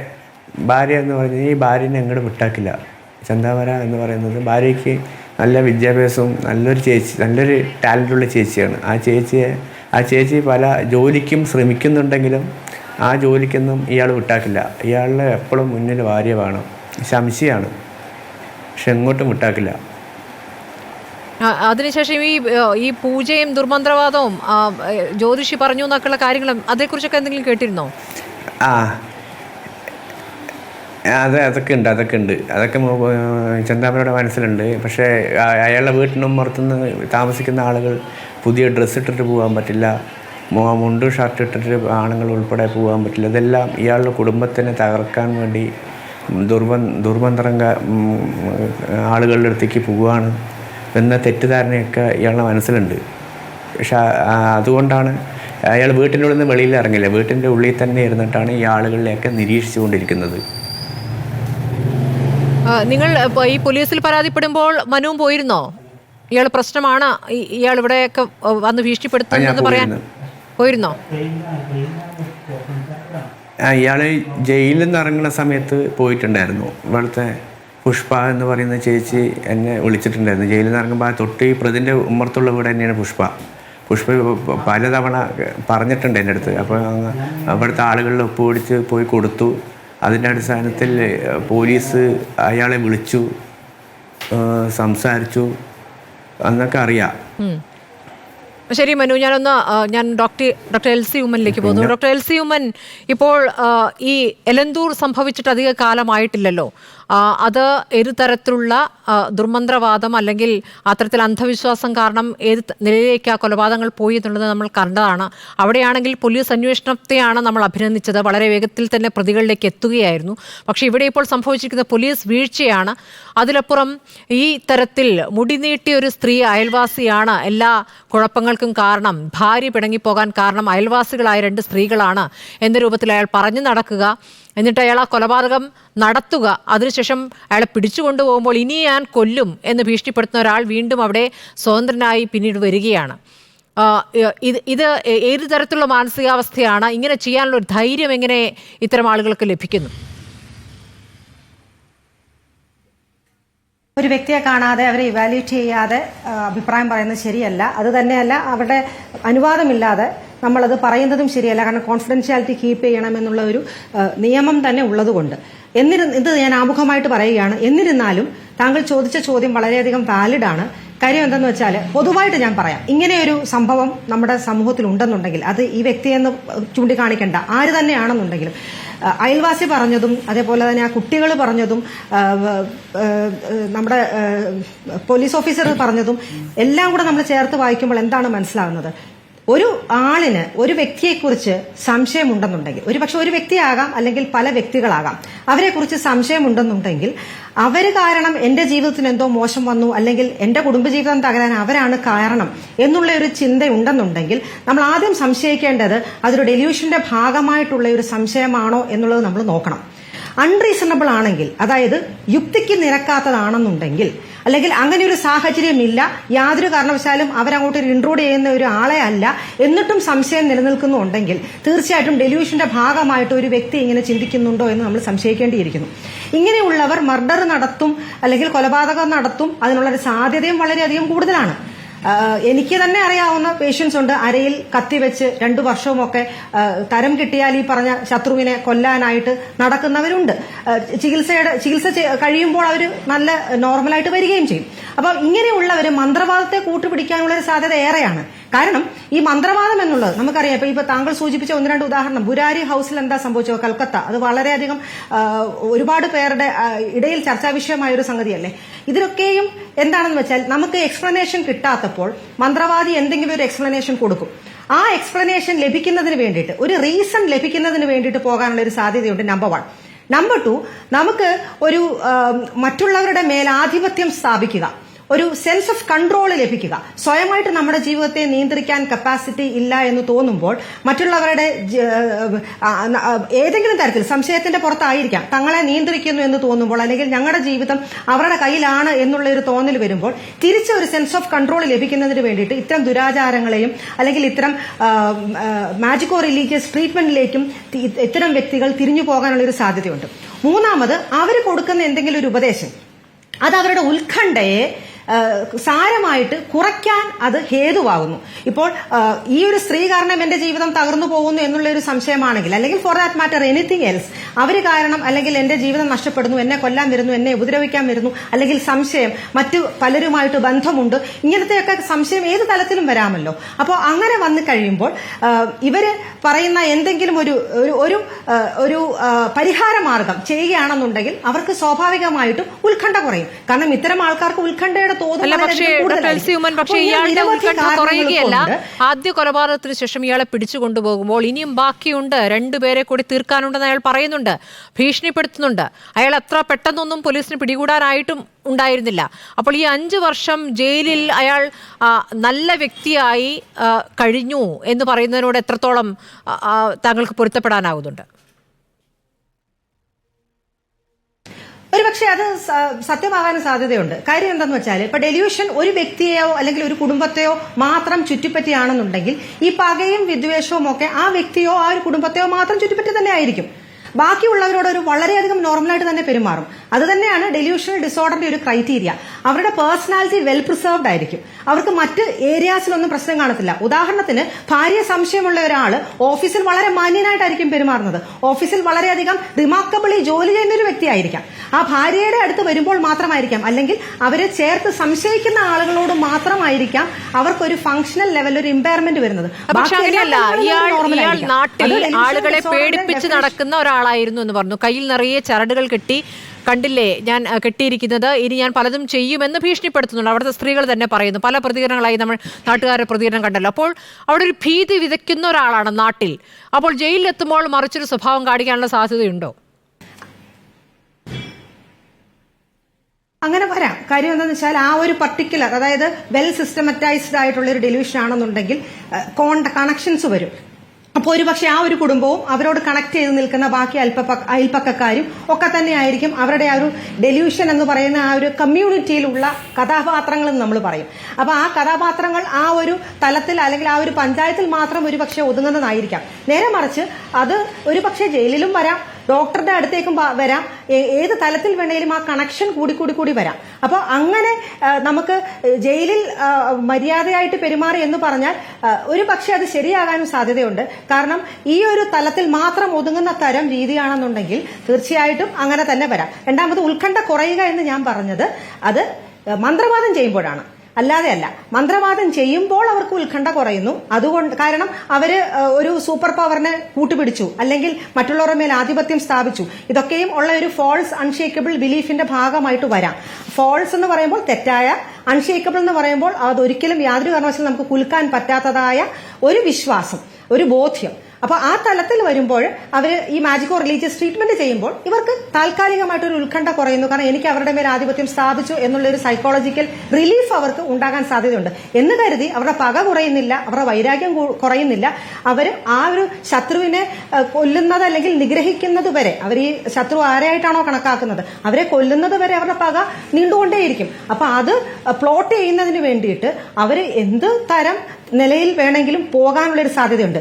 ഭാര്യ എന്ന് പറഞ്ഞു കഴിഞ്ഞാൽ ഈ ഭാര്യനെ എങ്ങോട്ട് വിട്ടാക്കില്ല. ചെന്താമര എന്ന് പറയുന്നത് ഭാര്യയ്ക്ക് നല്ല വിദ്യാഭ്യാസവും നല്ലൊരു ടാലൻ്റുള്ള ചേച്ചിയാണ്. ആ ചേച്ചി പല ജോലിക്കും ശ്രമിക്കുന്നുണ്ടെങ്കിലും ആ ജോലിക്കൊന്നും ഇയാൾ വിട്ടാക്കില്ല. ഇയാളുടെ എപ്പോഴും മുന്നിൽ ഭാര്യ വേണം. സംശയമാണ്, പക്ഷെ എങ്ങോട്ടും വിട്ടാക്കില്ല. അതിനുശേഷം ഈ പൂജയും ദുർമന്ത്രവാദവും ജ്യോതിഷി പറഞ്ഞു എന്നൊക്കെയുള്ള കാര്യങ്ങളും അതേക്കുറിച്ചൊക്കെ എന്തെങ്കിലും കേട്ടിരുന്നോ? അതൊക്കെ ഉണ്ട്. അതൊക്കെ ചെന്താമരയുടെ മനസ്സിലുണ്ട്. പക്ഷേ അയാളുടെ വീട്ടിനും പുറത്തുനിന്ന് താമസിക്കുന്ന ആളുകൾ പുതിയ ഡ്രസ്സ് ഇട്ടിട്ട് പോകാൻ പറ്റില്ല, മുണ്ട് ഷർട്ട് ഇട്ടിട്ട് ആണുങ്ങൾ ഉൾപ്പെടെ പോകാൻ പറ്റില്ല. ഇതെല്ലാം ഇയാളുടെ കുടുംബത്തിനെ തകർക്കാൻ വേണ്ടി ദുർമന്ത്രം ആളുകളുടെ അടുത്തേക്ക് പോവുകയാണ് എന്ന തെറ്റിദ്ധാരണയൊക്കെ ഇയാളുടെ മനസ്സിലുണ്ട്. പക്ഷെ അതുകൊണ്ടാണ് അയാൾ വീട്ടിൻ്റെ ഉള്ളിൽ നിന്ന് വെളിയിൽ ഇറങ്ങില്ല. വീട്ടിൻ്റെ ഉള്ളിൽ തന്നെ ഇരുന്നിട്ടാണ് ഈ ആളുകളിലെയൊക്കെ നിരീക്ഷിച്ചുകൊണ്ടിരിക്കുന്നത്. നിങ്ങൾ ഈ പോലീസിൽ പരാതിപ്പെടുമ്പോൾ മനുവും പോയിരുന്നോ? ഇയാൾ പ്രശ്നമാണ്, ഇയാൾ ഇവിടെയൊക്കെ വന്ന് ഭീഷണിപ്പെടുത്തുന്നത് പറയാൻ പോയിരുന്നോ? ഇയാൾ ജയിലിൽ നിന്ന് ഇറങ്ങുന്ന സമയത്ത് പോയിട്ടുണ്ടായിരുന്നു. ഇവിടുത്തെ പുഷ്പ എന്ന് പറയുന്ന ചേച്ചി എന്നെ വിളിച്ചിട്ടുണ്ടായിരുന്നു. ജയിലിൽ നിന്ന് ഇറങ്ങുമ്പോൾ തൊട്ട് ഈ പ്രതിൻ്റെ ഉമ്മർത്തുള്ള വീട് തന്നെയാണ് പുഷ്പ പലതവണ പറഞ്ഞിട്ടുണ്ട് എൻ്റെ അടുത്ത്. അപ്പോൾ അവിടുത്തെ ആളുകളിൽ ഒപ്പുപിടിച്ച് പോയി കൊടുത്തു. അതിൻ്റെ അടിസ്ഥാനത്തിൽ പോലീസ് അയാളെ വിളിച്ചു, സംസാരിച്ചു എന്നൊക്കെ അറിയാം. ശരി മനു, ഞാൻ ഡോക്ടർ LC ഉമ്മനിലേക്ക് പോകുന്നു. ഡോക്ടർ LC ഉമ്മൻ, ഇപ്പോൾ ഈ എലന്തൂർ സംഭവിച്ചിട്ട് അധിക കാലമായിട്ടില്ലല്ലോ. അത് ഏത് തരത്തിലുള്ള ദുർമന്ത്രവാദം അല്ലെങ്കിൽ അത്തരത്തിൽ അന്ധവിശ്വാസം കാരണം ഏത് നിലയിലേക്ക് ആ കൊലപാതകങ്ങൾ പോയി എന്നുള്ളത് നമ്മൾ കണ്ടതാണ്. അവിടെയാണെങ്കിൽ പോലീസ് അന്വേഷണത്തെയാണ് നമ്മൾ അഭിനന്ദിച്ചത്. വളരെ വേഗത്തിൽ തന്നെ പ്രതികളിലേക്ക് എത്തുകയായിരുന്നു. പക്ഷേ ഇവിടെ ഇപ്പോൾ സംഭവിച്ചിരിക്കുന്ന പോലീസ് വീഴ്ചയാണ്. അതിലപ്പുറം ഈ തരത്തിൽ മുടി നീട്ടിയ ഒരു സ്ത്രീ അയൽവാസിയാണ് എല്ലാ കുഴപ്പങ്ങൾക്കും കാരണം, ഭാര്യ പിണങ്ങിപ്പോകാൻ കാരണം അയൽവാസികളായ 2 സ്ത്രീകളാണ് എന്ന രൂപത്തിൽ അയാൾ പറഞ്ഞു നടക്കുക. എന്നിട്ട് അയാൾ ആ കൊലപാതകം നടത്തുക. അതിനുശേഷം അയാളെ പിടിച്ചുകൊണ്ടുപോകുമ്പോൾ ഇനി ഞാൻ കൊല്ലും എന്ന് ഭീഷണിപ്പെടുത്തുന്ന ഒരാൾ വീണ്ടും അവിടെ സ്വതന്ത്രനായി പിന്നീട് വരികയാണ്. ഇത് ഏത് തരത്തിലുള്ള മാനസികാവസ്ഥയാണ്? ഇങ്ങനെ ചെയ്യാനുള്ള ഒരു ധൈര്യം എങ്ങനെ ഇത്തരം ആളുകൾക്ക് ലഭിക്കുന്നു? ഒരു വ്യക്തിയെ കാണാതെ അവരെ ഇവാലുവേറ്റ് ചെയ്യാതെ അഭിപ്രായം പറയുന്നത് ശരിയല്ല. അത് തന്നെയല്ല, അവരുടെ അനുവാദമില്ലാതെ നമ്മളത് പറയുന്നതും ശരിയല്ല. കാരണം കോൺഫിഡൻഷ്യാലിറ്റി കീപ്പ് ചെയ്യണമെന്നുള്ള ഒരു നിയമം തന്നെ ഉള്ളതുകൊണ്ട്. ഇത് ഞാൻ ആമുഖമായിട്ട് പറയുകയാണ്. എന്നിരുന്നാലും താങ്കൾ ചോദിച്ച ചോദ്യം വളരെയധികം വാലിഡാണ്. കാര്യം എന്തെന്ന് വെച്ചാൽ, പൊതുവായിട്ട് ഞാൻ പറയാം, ഇങ്ങനെയൊരു സംഭവം നമ്മുടെ സമൂഹത്തിൽ ഉണ്ടെന്നുണ്ടെങ്കിൽ അത് ഈ വ്യക്തിയെന്ന് ചൂണ്ടിക്കാണിക്കേണ്ട ആര് തന്നെയാണെന്നുണ്ടെങ്കിലും, അയൽവാസി പറഞ്ഞതും അതേപോലെ തന്നെ ആ കുട്ടികൾ പറഞ്ഞതും നമ്മുടെ പോലീസ് ഓഫീസർ പറഞ്ഞതും എല്ലാം കൂടെ നമ്മൾ ചേർത്ത് വായിക്കുമ്പോൾ എന്താണ് മനസ്സിലാകുന്നത്? ഒരു ആളിന് ഒരു വ്യക്തിയെക്കുറിച്ച് സംശയമുണ്ടെന്നുണ്ടെങ്കിൽ, ഒരുപക്ഷെ ഒരു വ്യക്തിയാകാം അല്ലെങ്കിൽ പല വ്യക്തികളാകാം, അവരെക്കുറിച്ച് സംശയമുണ്ടെന്നുണ്ടെങ്കിൽ അവർ കാരണം എന്റെ ജീവിതത്തിന് എന്തോ മോശം വന്നു അല്ലെങ്കിൽ എന്റെ കുടുംബജീവിതം തകരാൻ അവരാണ് കാരണം എന്നുള്ള ഒരു ചിന്തയുണ്ടെന്നുണ്ടെങ്കിൽ നമ്മൾ ആദ്യം സംശയിക്കേണ്ടത് അതൊരു ഡെല്യൂഷന്റെ ഭാഗമായിട്ടുള്ള ഒരു സംശയമാണോ എന്നുള്ളത് നമ്മൾ നോക്കണം. അൺറീസണബിൾ ആണെങ്കിൽ, അതായത് യുക്തിക്ക് നിരക്കാത്തതാണെന്നുണ്ടെങ്കിൽ, അല്ലെങ്കിൽ അങ്ങനെ ഒരു സാഹചര്യമില്ല, യാതൊരു കാരണവശാലും അവരങ്ങോട്ട് ഇൻട്രൂഡ് ചെയ്യുന്ന ഒരു ആളെ അല്ല, എന്നിട്ടും സംശയം നിലനിൽക്കുന്നുണ്ടെങ്കിൽ തീർച്ചയായിട്ടും ഡെല്യൂഷന്റെ ഭാഗമായിട്ട് ഒരു വ്യക്തി ഇങ്ങനെ ചിന്തിക്കുന്നുണ്ടോ എന്ന് നമ്മൾ സംശയിക്കേണ്ടിയിരിക്കുന്നു. ഇങ്ങനെയുള്ളവർ മർഡർ നടത്തും അല്ലെങ്കിൽ കൊലപാതകം നടത്തും. അതിനുള്ളൊരു സാധ്യതയും വളരെയധികം കൂടുതലാണ്. എനിക്ക് തന്നെ അറിയാവുന്ന പേഷ്യൻസ് ഉണ്ട്, അരയിൽ കത്തിവെച്ച് 2 വർഷവുമൊക്കെ തരം കിട്ടിയാൽ ഈ പറഞ്ഞ ശത്രുവിനെ കൊല്ലാനായിട്ട് നടക്കുന്നവരുണ്ട്. ചികിത്സ കഴിയുമ്പോൾ അവർ നല്ല നോർമലായിട്ട് വരികയും ചെയ്യും. അപ്പോൾ ഇങ്ങനെയുള്ളവർ മന്ത്രവാദത്തെ കൂട്ടുപിടിക്കാനുള്ള ഒരു സാധ്യത ഏറെയാണ്. കാരണം ഈ മന്ത്രവാദം എന്നുള്ളത് നമുക്കറിയാം. ഇപ്പൊ താങ്കൾ സൂചിപ്പിച്ച 1-2 ഉദാഹരണം, ബുരാരി ഹൌസിൽ എന്താ സംഭവിച്ചത്, കൽക്കത്ത, അത് വളരെയധികം ഒരുപാട് പേരുടെ ഇടയിൽ ചർച്ചാ വിഷയമായ ഒരു സംഗതിയല്ലേ. ഇതിലൊക്കെയും എന്താണെന്ന് വെച്ചാൽ, നമുക്ക് എക്സ്പ്ലനേഷൻ കിട്ടാത്തപ്പോൾ മന്ത്രവാദി എന്തെങ്കിലും ഒരു എക്സ്പ്ലനേഷൻ കൊടുക്കും. ആ എക്സ്പ്ലനേഷൻ ലഭിക്കുന്നതിന് വേണ്ടിയിട്ട്, ഒരു റീസൺ ലഭിക്കുന്നതിന് വേണ്ടിയിട്ട് പോകാനുള്ള ഒരു സാധ്യതയുണ്ട്. നമ്പർ 1. നമ്പർ 2, നമുക്ക് ഒരു മറ്റുള്ളവരുടെ മേലാധിപത്യം സ്ഥാപിക്കുക, ഒരു സെൻസ് ഓഫ് കൺട്രോൾ ലഭിക്കുക. സ്വയമായിട്ട് നമ്മുടെ ജീവിതത്തെ നിയന്ത്രിക്കാൻ കപ്പാസിറ്റി ഇല്ല എന്ന് തോന്നുമ്പോൾ മറ്റുള്ളവരുടെ ഏതെങ്കിലും തരത്തിൽ സംശയത്തിന്റെ പുറത്തായിരിക്കാം തങ്ങളെ നിയന്ത്രിക്കുന്നു എന്ന് തോന്നുമ്പോൾ, അല്ലെങ്കിൽ ഞങ്ങളുടെ ജീവിതം അവരുടെ കയ്യിലാണ് എന്നുള്ള ഒരു തോന്നൽ വരുമ്പോൾ തിരിച്ച് ഒരു സെൻസ് ഓഫ് കൺട്രോൾ ലഭിക്കുന്നതിന് വേണ്ടിയിട്ട് ഇത്തരം ദുരാചാരങ്ങളെയും അല്ലെങ്കിൽ ഇത്തരം മാജിക്കോ റിലീജിയസ് ട്രീറ്റ്മെന്റിലേക്കും ഇത്തരം വ്യക്തികൾ തിരിഞ്ഞു പോകാനുള്ള ഒരു സാധ്യതയുണ്ട്. മൂന്നാമത്, അവർ കൊടുക്കുന്ന എന്തെങ്കിലും ഒരു ഉപദേശം അത് അവരുടെ ഉത്കണ്ഠയെ സാരമായിട്ട് കുറയ്ക്കാൻ അത് ഹേതുവാകുന്നു. ഇപ്പോൾ ഈ ഒരു സ്ത്രീ കാരണം എന്റെ ജീവിതം തകർന്നു പോകുന്നു എന്നുള്ള ഒരു സംശയമാണെങ്കിൽ, അല്ലെങ്കിൽ for that matter anything else, അവര് കാരണം അല്ലെങ്കിൽ എന്റെ ജീവിതം നഷ്ടപ്പെടുന്നു, എന്നെ കൊല്ലാൻ വരുന്നു, എന്നെ ഉപദ്രവിക്കാൻ വരുന്നു, അല്ലെങ്കിൽ സംശയം മറ്റു പലരുമായിട്ട് ബന്ധമുണ്ട്, ഇങ്ങനത്തെയൊക്കെ സംശയം ഏത് തലത്തിലും വരാമല്ലോ. അപ്പോൾ അങ്ങനെ വന്നു കഴിയുമ്പോൾ ഇവര് പറയുന്ന എന്തെങ്കിലും ഒരു പരിഹാര മാർഗം ചെയ്യുകയാണെന്നുണ്ടെങ്കിൽ അവർക്ക് സ്വാഭാവികമായിട്ടും ഉത്കണ്ഠ കുറയും. കാരണം ഇത്തരം ആൾക്കാർക്ക് ഉത്കണ്ഠയുടെ പക്ഷേ ഇയാളുടെ ഉത്കണ്ഠ കുറയുകയല്ല. ആദ്യ കൊലപാതകത്തിന് ശേഷം ഇയാളെ പിടിച്ചുകൊണ്ടുപോകുമ്പോൾ ഇനിയും ബാക്കിയുണ്ട്, 2 പേരെ കൂടി തീർക്കാനുണ്ടെന്ന് അയാൾ പറയുന്നുണ്ട്, ഭീഷണിപ്പെടുത്തുന്നുണ്ട്. അയാൾ അത്ര പെട്ടെന്നൊന്നും പോലീസിന് പിടികൂടാനായിട്ടും ഉണ്ടായിരുന്നില്ല. അപ്പോൾ ഈ 5 വർഷം ജയിലിൽ അയാൾ നല്ല വ്യക്തിയായി കഴിഞ്ഞു എന്ന് പറയുന്നതിനോട് എത്രത്തോളം താങ്കൾക്ക് പൊരുത്തപ്പെടാനാകുന്നുണ്ട്? ഒരുപക്ഷെ അത് സത്യമാകാനും സാധ്യതയുണ്ട്. കാര്യം എന്താണെന്ന് വെച്ചാൽ, ഇപ്പൊ ഡെല്യൂഷൻ ഒരു വ്യക്തിയെയോ അല്ലെങ്കിൽ ഒരു കുടുംബത്തെയോ മാത്രം ചുറ്റിപ്പറ്റിയാണെന്നുണ്ടെങ്കിൽ ഈ പകയും വിദ്വേഷവും ഒക്കെ ആ വ്യക്തിയോ ആ ഒരു കുടുംബത്തെയോ മാത്രം ചുറ്റിപ്പറ്റി തന്നെ ആയിരിക്കും. ബാക്കിയുള്ളവരോട് ഒരു വളരെയധികം നോർമലായിട്ട് തന്നെ പെരുമാറും. അത് തന്നെയാണ് ഡെല്യൂഷണൽ ഡിസോർഡറിന്റെ ഒരു ക്രൈറ്റീരിയ. അവരുടെ പേഴ്സണാലിറ്റി വെൽ പ്രിസർവ്ഡ് ആയിരിക്കും. അവർക്ക് മറ്റ് ഏരിയാസിലൊന്നും പ്രശ്നം കാണത്തില്ല. ഉദാഹരണത്തിന്, ഭാര്യ സംശയമുള്ള ഒരാൾ ഓഫീസിൽ വളരെ മാന്യനായിട്ടായിരിക്കും പെരുമാറുന്നത്, ഓഫീസിൽ വളരെയധികം റിമാർക്കബിളി ജോലി ചെയ്യുന്ന ഒരു വ്യക്തിയായിരിക്കാം. ആ ഭാര്യയുടെ അടുത്ത് വരുമ്പോൾ മാത്രമായിരിക്കാം, അല്ലെങ്കിൽ അവരെ ചേർത്ത് സംശയിക്കുന്ന ആളുകളോട് മാത്രമായിരിക്കാം അവർക്കൊരു ഫങ്ഷണൽ ലെവൽ ഒരു ഇമ്പയർമെന്റ് വരുന്നത്. പക്ഷെ അങ്ങനെയല്ല, ഇയാൾ നാട്ടിൽ ആളുകളെ പേടിപ്പിച്ച് നടക്കുന്ന ഒരാൾ ആളായിരുന്നു എന്ന് പറഞ്ഞു. കയ്യിൽ നിറയെ ചരടുകൾ കെട്ടി, കണ്ടില്ലേ ഞാൻ കെട്ടിയിരിക്കുന്നത്, ഇനി ഞാൻ പലതും ചെയ്യുമെന്ന് ഭീഷണിപ്പെടുത്തുന്നുണ്ട്. അവിടുത്തെ സ്ത്രീകൾ തന്നെ പറയുന്നു. പല പ്രതികരണങ്ങളായി നമ്മൾ നാട്ടുകാരുടെ പ്രതികരണം കണ്ടല്ലോ. അപ്പോൾ അവിടെ ഒരു ഭീതി വിതയ്ക്കുന്ന ഒരാളാണ് നാട്ടിൽ. അപ്പോൾ ജയിലിലെത്തുമ്പോൾ മറിച്ചൊരു സ്വഭാവം കാണിക്കാനുള്ള സാധ്യതയുണ്ടോ? അങ്ങനെ വരാം. കാര്യം എന്താണെന്ന് വെച്ചാൽ ആ ഒരു പർട്ടിക്കുലർ, അതായത് വെൽ സിസ്റ്റമറ്റൈസ്ഡ് ആയിട്ടുള്ള ഒരു ഡെലിവിഷൻ ആണെന്നുണ്ടെങ്കിൽ കണക്ഷൻസ് വരും. അപ്പോൾ ഒരുപക്ഷെ ആ ഒരു കുടുംബവും അവരോട് കണക്ട് ചെയ്ത് നിൽക്കുന്ന ബാക്കി അയൽപ്പക്കക്കാരും ഒക്കെ തന്നെ ആയിരിക്കും അവരുടെ ആ ഒരു ഡെലിവിഷൻ എന്ന് പറയുന്ന ആ ഒരു കമ്മ്യൂണിറ്റിയിലുള്ള കഥാപാത്രങ്ങൾ എന്ന് നമ്മൾ പറയും. അപ്പോൾ ആ കഥാപാത്രങ്ങൾ ആ ഒരു തലത്തിൽ അല്ലെങ്കിൽ ആ ഒരു പഞ്ചായത്തിൽ മാത്രം ഒരുപക്ഷെ ഒതുങ്ങുന്നതായിരിക്കാം. നേരെ മറിച്ച് അത് ഒരുപക്ഷെ ജയിലിലും വരാം, ഡോക്ടറുടെ അടുത്തേക്കും വരാം, ഏത് തലത്തിൽ വേണേലും ആ കണക്ഷൻ കൂടി വരാം. അപ്പോൾ അങ്ങനെ നമുക്ക് ജയിലിൽ മര്യാദയായിട്ട് പെരുമാറി എന്ന് പറഞ്ഞാൽ ഒരു പക്ഷേ അത് ശരിയാകാനും സാധ്യതയുണ്ട്. കാരണം ഈ ഒരു തലത്തിൽ മാത്രം ഒതുങ്ങുന്ന തരം രീതിയാണെന്നുണ്ടെങ്കിൽ തീർച്ചയായിട്ടും അങ്ങനെ തന്നെ വരാം. രണ്ടാമത് ഉത്കണ്ഠ കുറയുക എന്ന് ഞാൻ പറഞ്ഞത് അത് മന്ത്രവാദം ചെയ്യുമ്പോഴാണ്, അല്ലാതെ അല്ല. മന്ത്രവാദം ചെയ്യുമ്പോൾ അവർക്ക് ഉത്കണ്ഠ കുറയുന്നു. അതുകൊണ്ട് കാരണം അവര് ഒരു സൂപ്പർ പവറിനെ കൂട്ടുപിടിച്ചു, അല്ലെങ്കിൽ മറ്റുള്ളവരുടെ മേൽ ആധിപത്യം സ്ഥാപിച്ചു. ഇതൊക്കെയും ഉള്ള ഒരു ഫോൾസ് അൺഷേക്കബിൾ ബിലീഫിന്റെ ഭാഗമായിട്ട് വരാം. ഫോൾസ് എന്ന് പറയുമ്പോൾ തെറ്റായ, അൺഷേക്കബിൾ എന്ന് പറയുമ്പോൾ അതൊരിക്കലും യാതൊരു കാരണവശാലും നമുക്ക് കുലുക്കാൻ പറ്റാത്തതായ ഒരു വിശ്വാസം, ഒരു ബോധ്യം. അപ്പൊ ആ തലത്തിൽ വരുമ്പോൾ അവർ ഈ മാജിക്കോ റിലീജിയസ് ട്രീറ്റ്മെന്റ് ചെയ്യുമ്പോൾ ഇവർക്ക് താൽക്കാലികമായിട്ടൊരു ഉത്കണ്ഠ കുറയുന്നു. കാരണം എനിക്ക് അവരുടെ മേൽ ആധിപത്യം സ്ഥാപിച്ചു എന്നുള്ള ഒരു സൈക്കോളജിക്കൽ റിലീഫ് അവർക്ക് ഉണ്ടാകാൻ സാധ്യതയുണ്ട് എന്ന് കരുതി അവരുടെ പക കുറയുന്നില്ല, അവരുടെ വൈരാഗ്യം കുറയുന്നില്ല. അവർ ആ ഒരു ശത്രുവിനെ കൊല്ലുന്നത് അല്ലെങ്കിൽ നിഗ്രഹിക്കുന്നത് വരെ, അവർ ഈ ശത്രു ആരെയായിട്ടാണോ കണക്കാക്കുന്നത് അവരെ കൊല്ലുന്നത് വരെ അവരുടെ പക നീണ്ടുകൊണ്ടേയിരിക്കും. അപ്പൊ അത് പ്ലോട്ട് ചെയ്യുന്നതിന് വേണ്ടിയിട്ട് അവർ എന്ത് തരം നിലയിൽ വേണമെങ്കിലും പോകാനുള്ളൊരു സാധ്യതയുണ്ട്.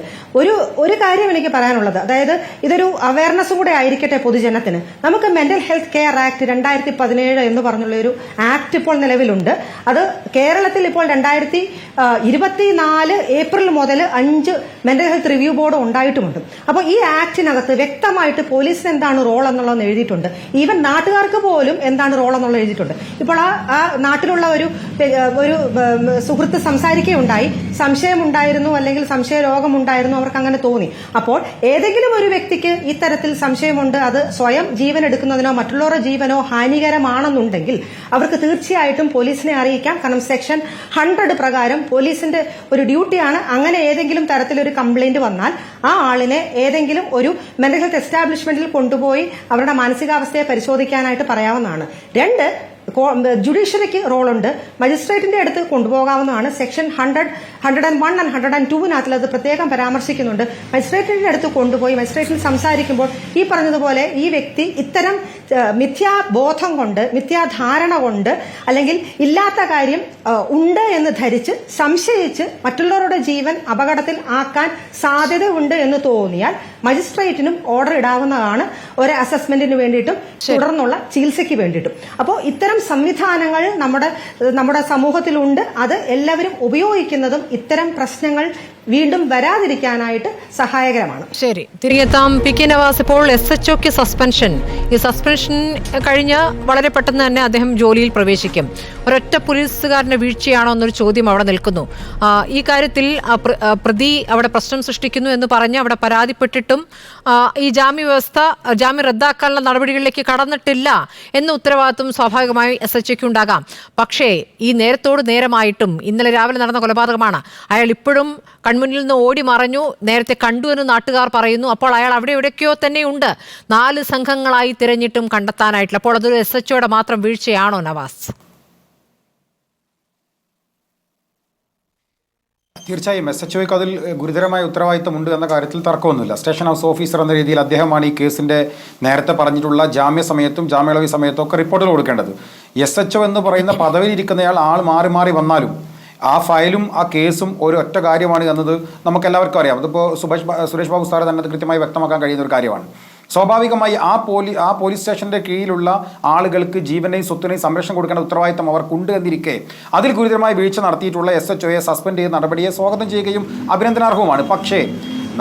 ഒരു കാര്യം എനിക്ക് പറയാനുള്ളത്, അതായത് ഇതൊരു അവയർനെസ്സും കൂടെ ആയിരിക്കട്ടെ പൊതുജനത്തിന്. നമുക്ക് മെന്റൽ ഹെൽത്ത് കെയർ ആക്ട് 2017 എന്ന് പറഞ്ഞുള്ള ഒരു ആക്ട് ഇപ്പോൾ നിലവിലുണ്ട്. അത് കേരളത്തിൽ ഇപ്പോൾ 2024 ഏപ്രിൽ മുതൽ 5 മെന്റൽ ഹെൽത്ത് റിവ്യൂ ബോർഡ് ഉണ്ടായിട്ടുമുണ്ട്. അപ്പോൾ ഈ ആക്ടിനകത്ത് വ്യക്തമായിട്ട് പോലീസിന് എന്താണ് റോൾ എന്നുള്ളത് എഴുതിയിട്ടുണ്ട്. ഈവൻ നാട്ടുകാർക്ക് പോലും എന്താണ് റോൾ എന്നുള്ളത് എഴുതിയിട്ടുണ്ട്. ഇപ്പോൾ ആ നാട്ടിലുള്ള ഒരു സുഹൃത്ത് സംസാരിക്കുകയുണ്ടായി, സംശയമുണ്ടായിരുന്നു അല്ലെങ്കിൽ സംശയ രോഗമുണ്ടായിരുന്നു, അവർക്ക് അങ്ങനെ തോന്നി. അപ്പോൾ ഏതെങ്കിലും ഒരു വ്യക്തിക്ക് ഇത്തരത്തിൽ സംശയമുണ്ട്, അത് സ്വയം ജീവൻ എടുക്കുന്നതിനോ മറ്റുള്ളവരുടെ ജീവനോ ഹാനികരമാണെന്നുണ്ടെങ്കിൽ അവർക്ക് തീർച്ചയായിട്ടും പോലീസിനെ അറിയിക്കാം. കാരണം സെക്ഷൻ 100 പ്രകാരം പോലീസിന്റെ ഒരു ഡ്യൂട്ടിയാണ്. അങ്ങനെ ഏതെങ്കിലും തരത്തിലൊരു കംപ്ലൈന്റ് വന്നാൽ ആ ആളിനെ ഏതെങ്കിലും ഒരു മെന്റൽ ഹെൽത്ത് എസ്റ്റാബ്ലിഷ്മെന്റിൽ കൊണ്ടുപോയി അവരുടെ മാനസികാവസ്ഥയെ പരിശോധിക്കാനായിട്ട് പറയാവുന്നതാണ്. 2, ജുഡീഷ്യറിക്ക് റോളുണ്ട്. മജിസ്ട്രേറ്റിന്റെ അടുത്ത് കൊണ്ടുപോകാവുന്നതാണ്. സെക്ഷൻ 101 and 102 അത് പ്രത്യേകം പരാമർശിക്കുന്നുണ്ട്. മജിസ്ട്രേറ്റിന്റെ അടുത്ത് കൊണ്ടുപോയി മജിസ്ട്രേറ്റിൽ സംസാരിക്കുമ്പോൾ ഈ പറഞ്ഞതുപോലെ ഈ വ്യക്തി ഇത്തരം മിഥ്യാബോധം കൊണ്ട്, മിഥ്യാധാരണ കൊണ്ട്, അല്ലെങ്കിൽ ഇല്ലാത്ത കാര്യം ഉണ്ട് എന്ന് ധരിച്ച് സംശയിച്ച് മറ്റുള്ളവരുടെ ജീവൻ അപകടത്തിൽ ആക്കാൻ സാധ്യതയുണ്ട് എന്ന് തോന്നിയാൽ മജിസ്ട്രേറ്റിനും ഓർഡർ ഇടാവുന്നതാണ്, ഒരു അസസ്മെന്റിന് വേണ്ടിയിട്ടും തുടർന്നുള്ള ചികിത്സയ്ക്ക് വേണ്ടിയിട്ടും. അപ്പോൾ ഇത്തരം സംവിധാനങ്ങൾ നമ്മുടെ സമൂഹത്തിലുണ്ട്. അത് എല്ലാവരും ഉപയോഗിക്കുന്നതും ഇത്തരം പ്രശ്നങ്ങൾ വീണ്ടും വരാതിരിക്കാനായിട്ട് സഹായകരമാണ്. ശരി, തിരികെത്താം. പി കെ നവാസ്, ഇപ്പോൾ SHOക്ക് സസ്പെൻഷൻ, ഈ സസ്പെൻഷൻ കഴിഞ്ഞ് വളരെ പെട്ടെന്ന് തന്നെ അദ്ദേഹം ജോലിയിൽ പ്രവേശിക്കും. ഒരൊറ്റ പോലീസുകാരന്റെ വീഴ്ചയാണോ എന്നൊരു ചോദ്യം അവിടെ നിൽക്കുന്നു. ഈ കാര്യത്തിൽ പ്രതി അവിടെ പ്രശ്നം സൃഷ്ടിക്കുന്നു എന്ന് പറഞ്ഞ് അവിടെ പരാതിപ്പെട്ടിട്ടും ഈ ജാമ്യം റദ്ദാക്കാനുള്ള നടപടികളിലേക്ക് കടന്നിട്ടില്ല എന്ന ഉത്തരവാദിത്വം സ്വാഭാവികമായി SHOക്ക് ഉണ്ടാകാം. പക്ഷേ ഈ നേരത്തോട് നേരമായിട്ടും ഇന്നലെ രാവിലെ നടന്ന കൊലപാതകമാണ്. അയാൾ ഇപ്പോഴും കൺമുന്നിൽ നിന്ന് ഓടി മറഞ്ഞു, നേരത്തെ കണ്ടു എന്ന് നാട്ടുകാർ പറയുന്നു. അപ്പോൾ അയാൾ അവിടെ എവിടെയൊക്കെയോ തന്നെയുണ്ട്. 4 സംഘങ്ങളായി തിരഞ്ഞിട്ടും കണ്ടെത്താനായിട്ടില്ല. അപ്പോൾ അതൊരു SHOയുടെ മാത്രം വീഴ്ചയാണോ നവാസ്? തീർച്ചയായും SHOയ്ക്ക് അതിൽ ഗുരുതരമായ ഉത്തരവാദിത്തമുണ്ട് എന്ന കാര്യത്തിൽ തർക്കമൊന്നുമില്ല. സ്റ്റേഷൻ ഹൗസ് ഓഫീസർ എന്ന രീതിയിൽ അദ്ദേഹമാണ് ഈ കേസിൻ്റെ നേരത്തെ പറഞ്ഞിട്ടുള്ള ജാമ്യ സമയത്തും ജാമ്യളവി സമയത്തും ഒക്കെ റിപ്പോർട്ടുകൾ കൊടുക്കേണ്ടത്. SHO എന്ന് പറയുന്ന പദവിയിലിരിക്കുന്നയാൾ ആൾ മാറി മാറി വന്നാലും ആ ഫയലും ആ കേസും ഒരു ഒറ്റ കാര്യമാണ് എന്നത് നമുക്കെല്ലാവർക്കും അറിയാം. അതിപ്പോൾ സുരേഷ് ബാബു സാറ് തന്നെ കൃത്യമായി വ്യക്തമാക്കാൻ കഴിയുന്ന ഒരു കാര്യമാണ്. സ്വാഭാവികമായി ആ പോലീസ് സ്റ്റേഷൻ്റെ കീഴിലുള്ള ആളുകൾക്ക് ജീവനെയും സ്വത്തിനെയും സംരക്ഷണം കൊടുക്കേണ്ട ഉത്തരവാദിത്തം അവർക്കുണ്ട് എന്നിരിക്കെ അതിൽ ഗുരുതരമായ വീഴ്ച നടത്തിയിട്ടുള്ള SHOയെ സസ്പെൻഡ് ചെയ്ത നടപടിയെ സ്വാഗതം ചെയ്യുകയും അഭിനന്ദനാർഹവുമാണ്. പക്ഷേ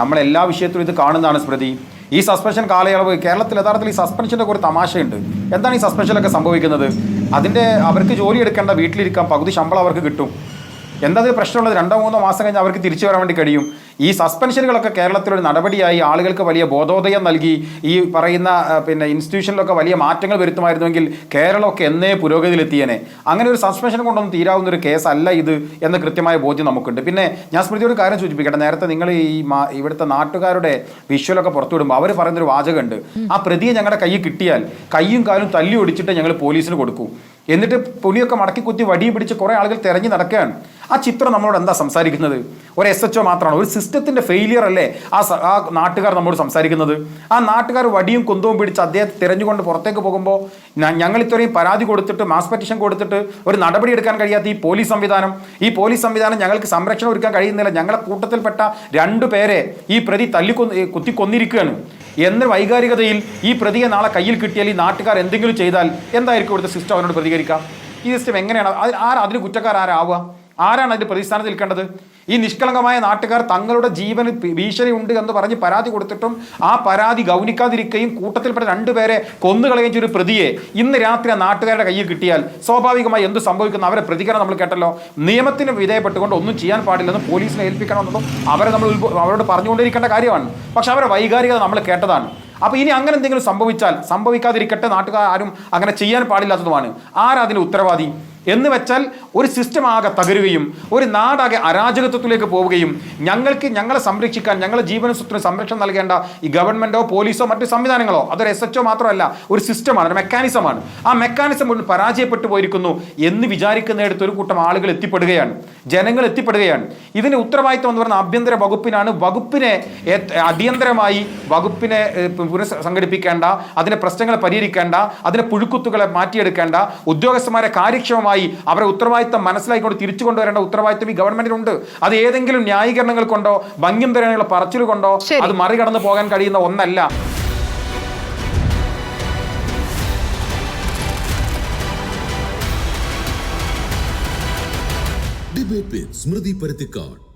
നമ്മളെല്ലാ വിഷയത്തിലും ഇത് കാണുന്നതാണ് സ്മൃതി. ഈ സസ്പെൻഷൻ കാലയളവ് കേരളത്തിൽ യഥാർത്ഥത്തിൽ ഈ സസ്പെൻഷൻ്റെ ഒരു തമാശയുണ്ട്. എന്താണ് ഈ സസ്പെൻഷനൊക്കെ സംഭവിക്കുന്നത്? അവർക്ക് ജോലി എടുക്കേണ്ട, വീട്ടിലിരിക്കാൻ പകുതി ശമ്പളം അവർക്ക് കിട്ടും. എന്താ പ്രശ്നമുള്ളത്? 2-3 മാസം കഴിഞ്ഞ് അവർക്ക് തിരിച്ചു വരാൻ വേണ്ടി കഴിയും. ഈ സസ്പെൻഷനുകളൊക്കെ കേരളത്തിലൊരു നടപടിയായി ആളുകൾക്ക് വലിയ ബോധോദയം നൽകി ഈ പറയുന്ന ഇൻസ്റ്റിറ്റ്യൂഷനിലൊക്കെ വലിയ മാറ്റങ്ങൾ വരുത്തുമായിരുന്നുവെങ്കിൽ കേരളമൊക്കെ എന്നേ പുരോഗതിയിലെത്തിയേനെ. അങ്ങനെ ഒരു സസ്പെൻഷൻ കൊണ്ടൊന്നും തീരാവുന്ന ഒരു കേസല്ല ഇത് എന്ന് കൃത്യമായ ബോധ്യം നമുക്കുണ്ട്. പിന്നെ ഞാൻ സ്മൃതിയോട് കാര്യം സൂചിപ്പിക്കട്ടെ, നേരത്തെ നിങ്ങൾ ഇവിടുത്തെ നാട്ടുകാരുടെ വിഷ്വലൊക്കെ പുറത്തുവിടുമ്പോൾ അവർ പറയുന്നൊരു വാചകമുണ്ട്, ആ പ്രതിയെ ഞങ്ങളുടെ കയ്യിൽ കിട്ടിയാൽ കയ്യും കാലും തല്ലി ഒടിച്ചിട്ട് ഞങ്ങൾ പോലീസിന് കൊടുക്കൂ. എന്നിട്ട് പുലിയൊക്കെ മടക്കി കുത്തി വടിയും പിടിച്ച് കുറേ ആളുകൾ തിരഞ്ഞു നടക്കുകയാണ്. ആ ചിത്രം നമ്മളോട് എന്താ സംസാരിക്കുന്നത്? ഒരു SHO മാത്രമാണ്, ഒരു സിസ്റ്റത്തിൻ്റെ ഫെയിലിയർ അല്ലേ ആ നാട്ടുകാർ നമ്മോട് സംസാരിക്കുന്നത്? ആ നാട്ടുകാർ വടിയും കുന്തവും പിടിച്ച് അദ്ദേഹത്തെ തിരഞ്ഞുകൊണ്ട് പുറത്തേക്ക് പോകുമ്പോൾ ഞങ്ങൾ ഇത്രയും പരാതി കൊടുത്തിട്ട് മാസ് പെറ്റീഷൻ കൊടുത്തിട്ട് ഒരു നടപടി എടുക്കാൻ കഴിയാത്ത ഈ പോലീസ് സംവിധാനം ഞങ്ങൾക്ക് സംരക്ഷണം ഒരുക്കാൻ കഴിയുന്നില്ല. ഞങ്ങളെ കൂട്ടത്തിൽപ്പെട്ട 2 പേരെ ഈ പ്രതി കുത്തി കൊന്നിരിക്കുകയാണ് എന്ന വൈകാരികതയിൽ ഈ പ്രതിയെ നാളെ കയ്യിൽ കിട്ടിയാൽ ഈ നാട്ടുകാർ എന്തെങ്കിലും ചെയ്താൽ എന്തായിരിക്കും ഇവിടുത്തെ സിസ്റ്റം അവനോട് പ്രതികരിക്കാം? ഈ സിസ്റ്റം എങ്ങനെയാണ് അതിന് കുറ്റക്കാരാവുക? ആരാണ് അതിൻ്റെ പ്രതിസ്ഥാനത്ത് നിൽക്കേണ്ടത്? ഈ നിഷ്കളങ്കമായ നാട്ടുകാർ തങ്ങളുടെ ജീവന് ഭീഷണി ഉണ്ട് എന്ന് പറഞ്ഞ് പരാതി കൊടുത്തിട്ടും ആ പരാതി ഗൗനിക്കാതിരിക്കുകയും കൂട്ടത്തിൽപ്പെട്ട 2 പേരെ കൊന്നുകളയുകയും ചെയ്തൊരു പ്രതിയെ ഇന്ന് രാത്രി ആ നാട്ടുകാരുടെ കയ്യിൽ കിട്ടിയാൽ സ്വാഭാവികമായി എന്ത് സംഭവിക്കുന്നു? അവരെ പ്രതികരണം നമ്മൾ കേട്ടല്ലോ. നിയമത്തിന് വിധേയപ്പെട്ടുകൊണ്ട് ഒന്നും ചെയ്യാൻ പാടില്ലെന്ന് പോലീസിനെ ഏൽപ്പിക്കണമെന്നതും അവരോട് പറഞ്ഞുകൊണ്ടിരിക്കേണ്ട കാര്യമാണ്. പക്ഷെ അവരുടെ വൈകാരികത നമ്മൾ കേട്ടതാണ്. അപ്പോൾ ഇനി അങ്ങനെ എന്തെങ്കിലും സംഭവിക്കാതിരിക്കട്ടെ, നാട്ടുകാർ ആരും അങ്ങനെ ചെയ്യാൻ പാടില്ലാത്തതുമാണ്. ആരാതിന് ഉത്തരവാദി? എന്ന് വെച്ചാൽ ഒരു സിസ്റ്റം ആകെ തകരുകയും ഒരു നാടാകെ അരാജകത്വത്തിലേക്ക് പോവുകയും ഞങ്ങളെ സംരക്ഷിക്കാൻ, ഞങ്ങളുടെ ജീവന സ്വത്തിന് സംരക്ഷണം നൽകേണ്ട ഈ ഗവൺമെൻറ്റോ പോലീസോ മറ്റു സംവിധാനങ്ങളോ, അതൊരു SHO മാത്രമല്ല, ഒരു സിസ്റ്റമാണ്, ഒരു മെക്കാനിസമാണ്. ആ മെക്കാനിസം മുഴുവൻ പരാജയപ്പെട്ടു പോയിരിക്കുന്നു എന്ന് വിചാരിക്കുന്നിടത്ത് ഒരു കൂട്ടം ആളുകൾ ജനങ്ങൾ എത്തിപ്പെടുകയാണ്. ഇതിന് ഉത്തരവാദിത്വം എന്ന് പറഞ്ഞാൽ ആഭ്യന്തര വകുപ്പിനാണ്. വകുപ്പിനെ അടിയന്തരമായി പുനഃസംഘടിപ്പിക്കേണ്ട, അതിന്റെ പ്രശ്നങ്ങളെ പരിഹരിക്കേണ്ട, അതിന്റെ പുഴുക്കുത്തുകളെ മാറ്റിയെടുക്കേണ്ട, ഉദ്യോഗസ്ഥന്മാരെ കാര്യക്ഷമമായി അവരെ ഉത്തരവാദിത്തം മനസ്സിലാക്കിക്കൊണ്ട് തിരിച്ചു കൊണ്ടുവരേണ്ട ഉത്തരവാദിത്തം ഈ ഗവൺമെന്റിനുണ്ട്. അത് ഏതെങ്കിലും ന്യായീകരണങ്ങൾ കൊണ്ടോ ഭംഗ്യം തരാനുള്ള പറച്ചിൽ കൊണ്ടോ അത് മറികടന്നു പോകാൻ കഴിയുന്ന ഒന്നല്ല. ഡിബേറ്റ് വിത്ത് സ്മൃതി പരുത്തിക്കാട്.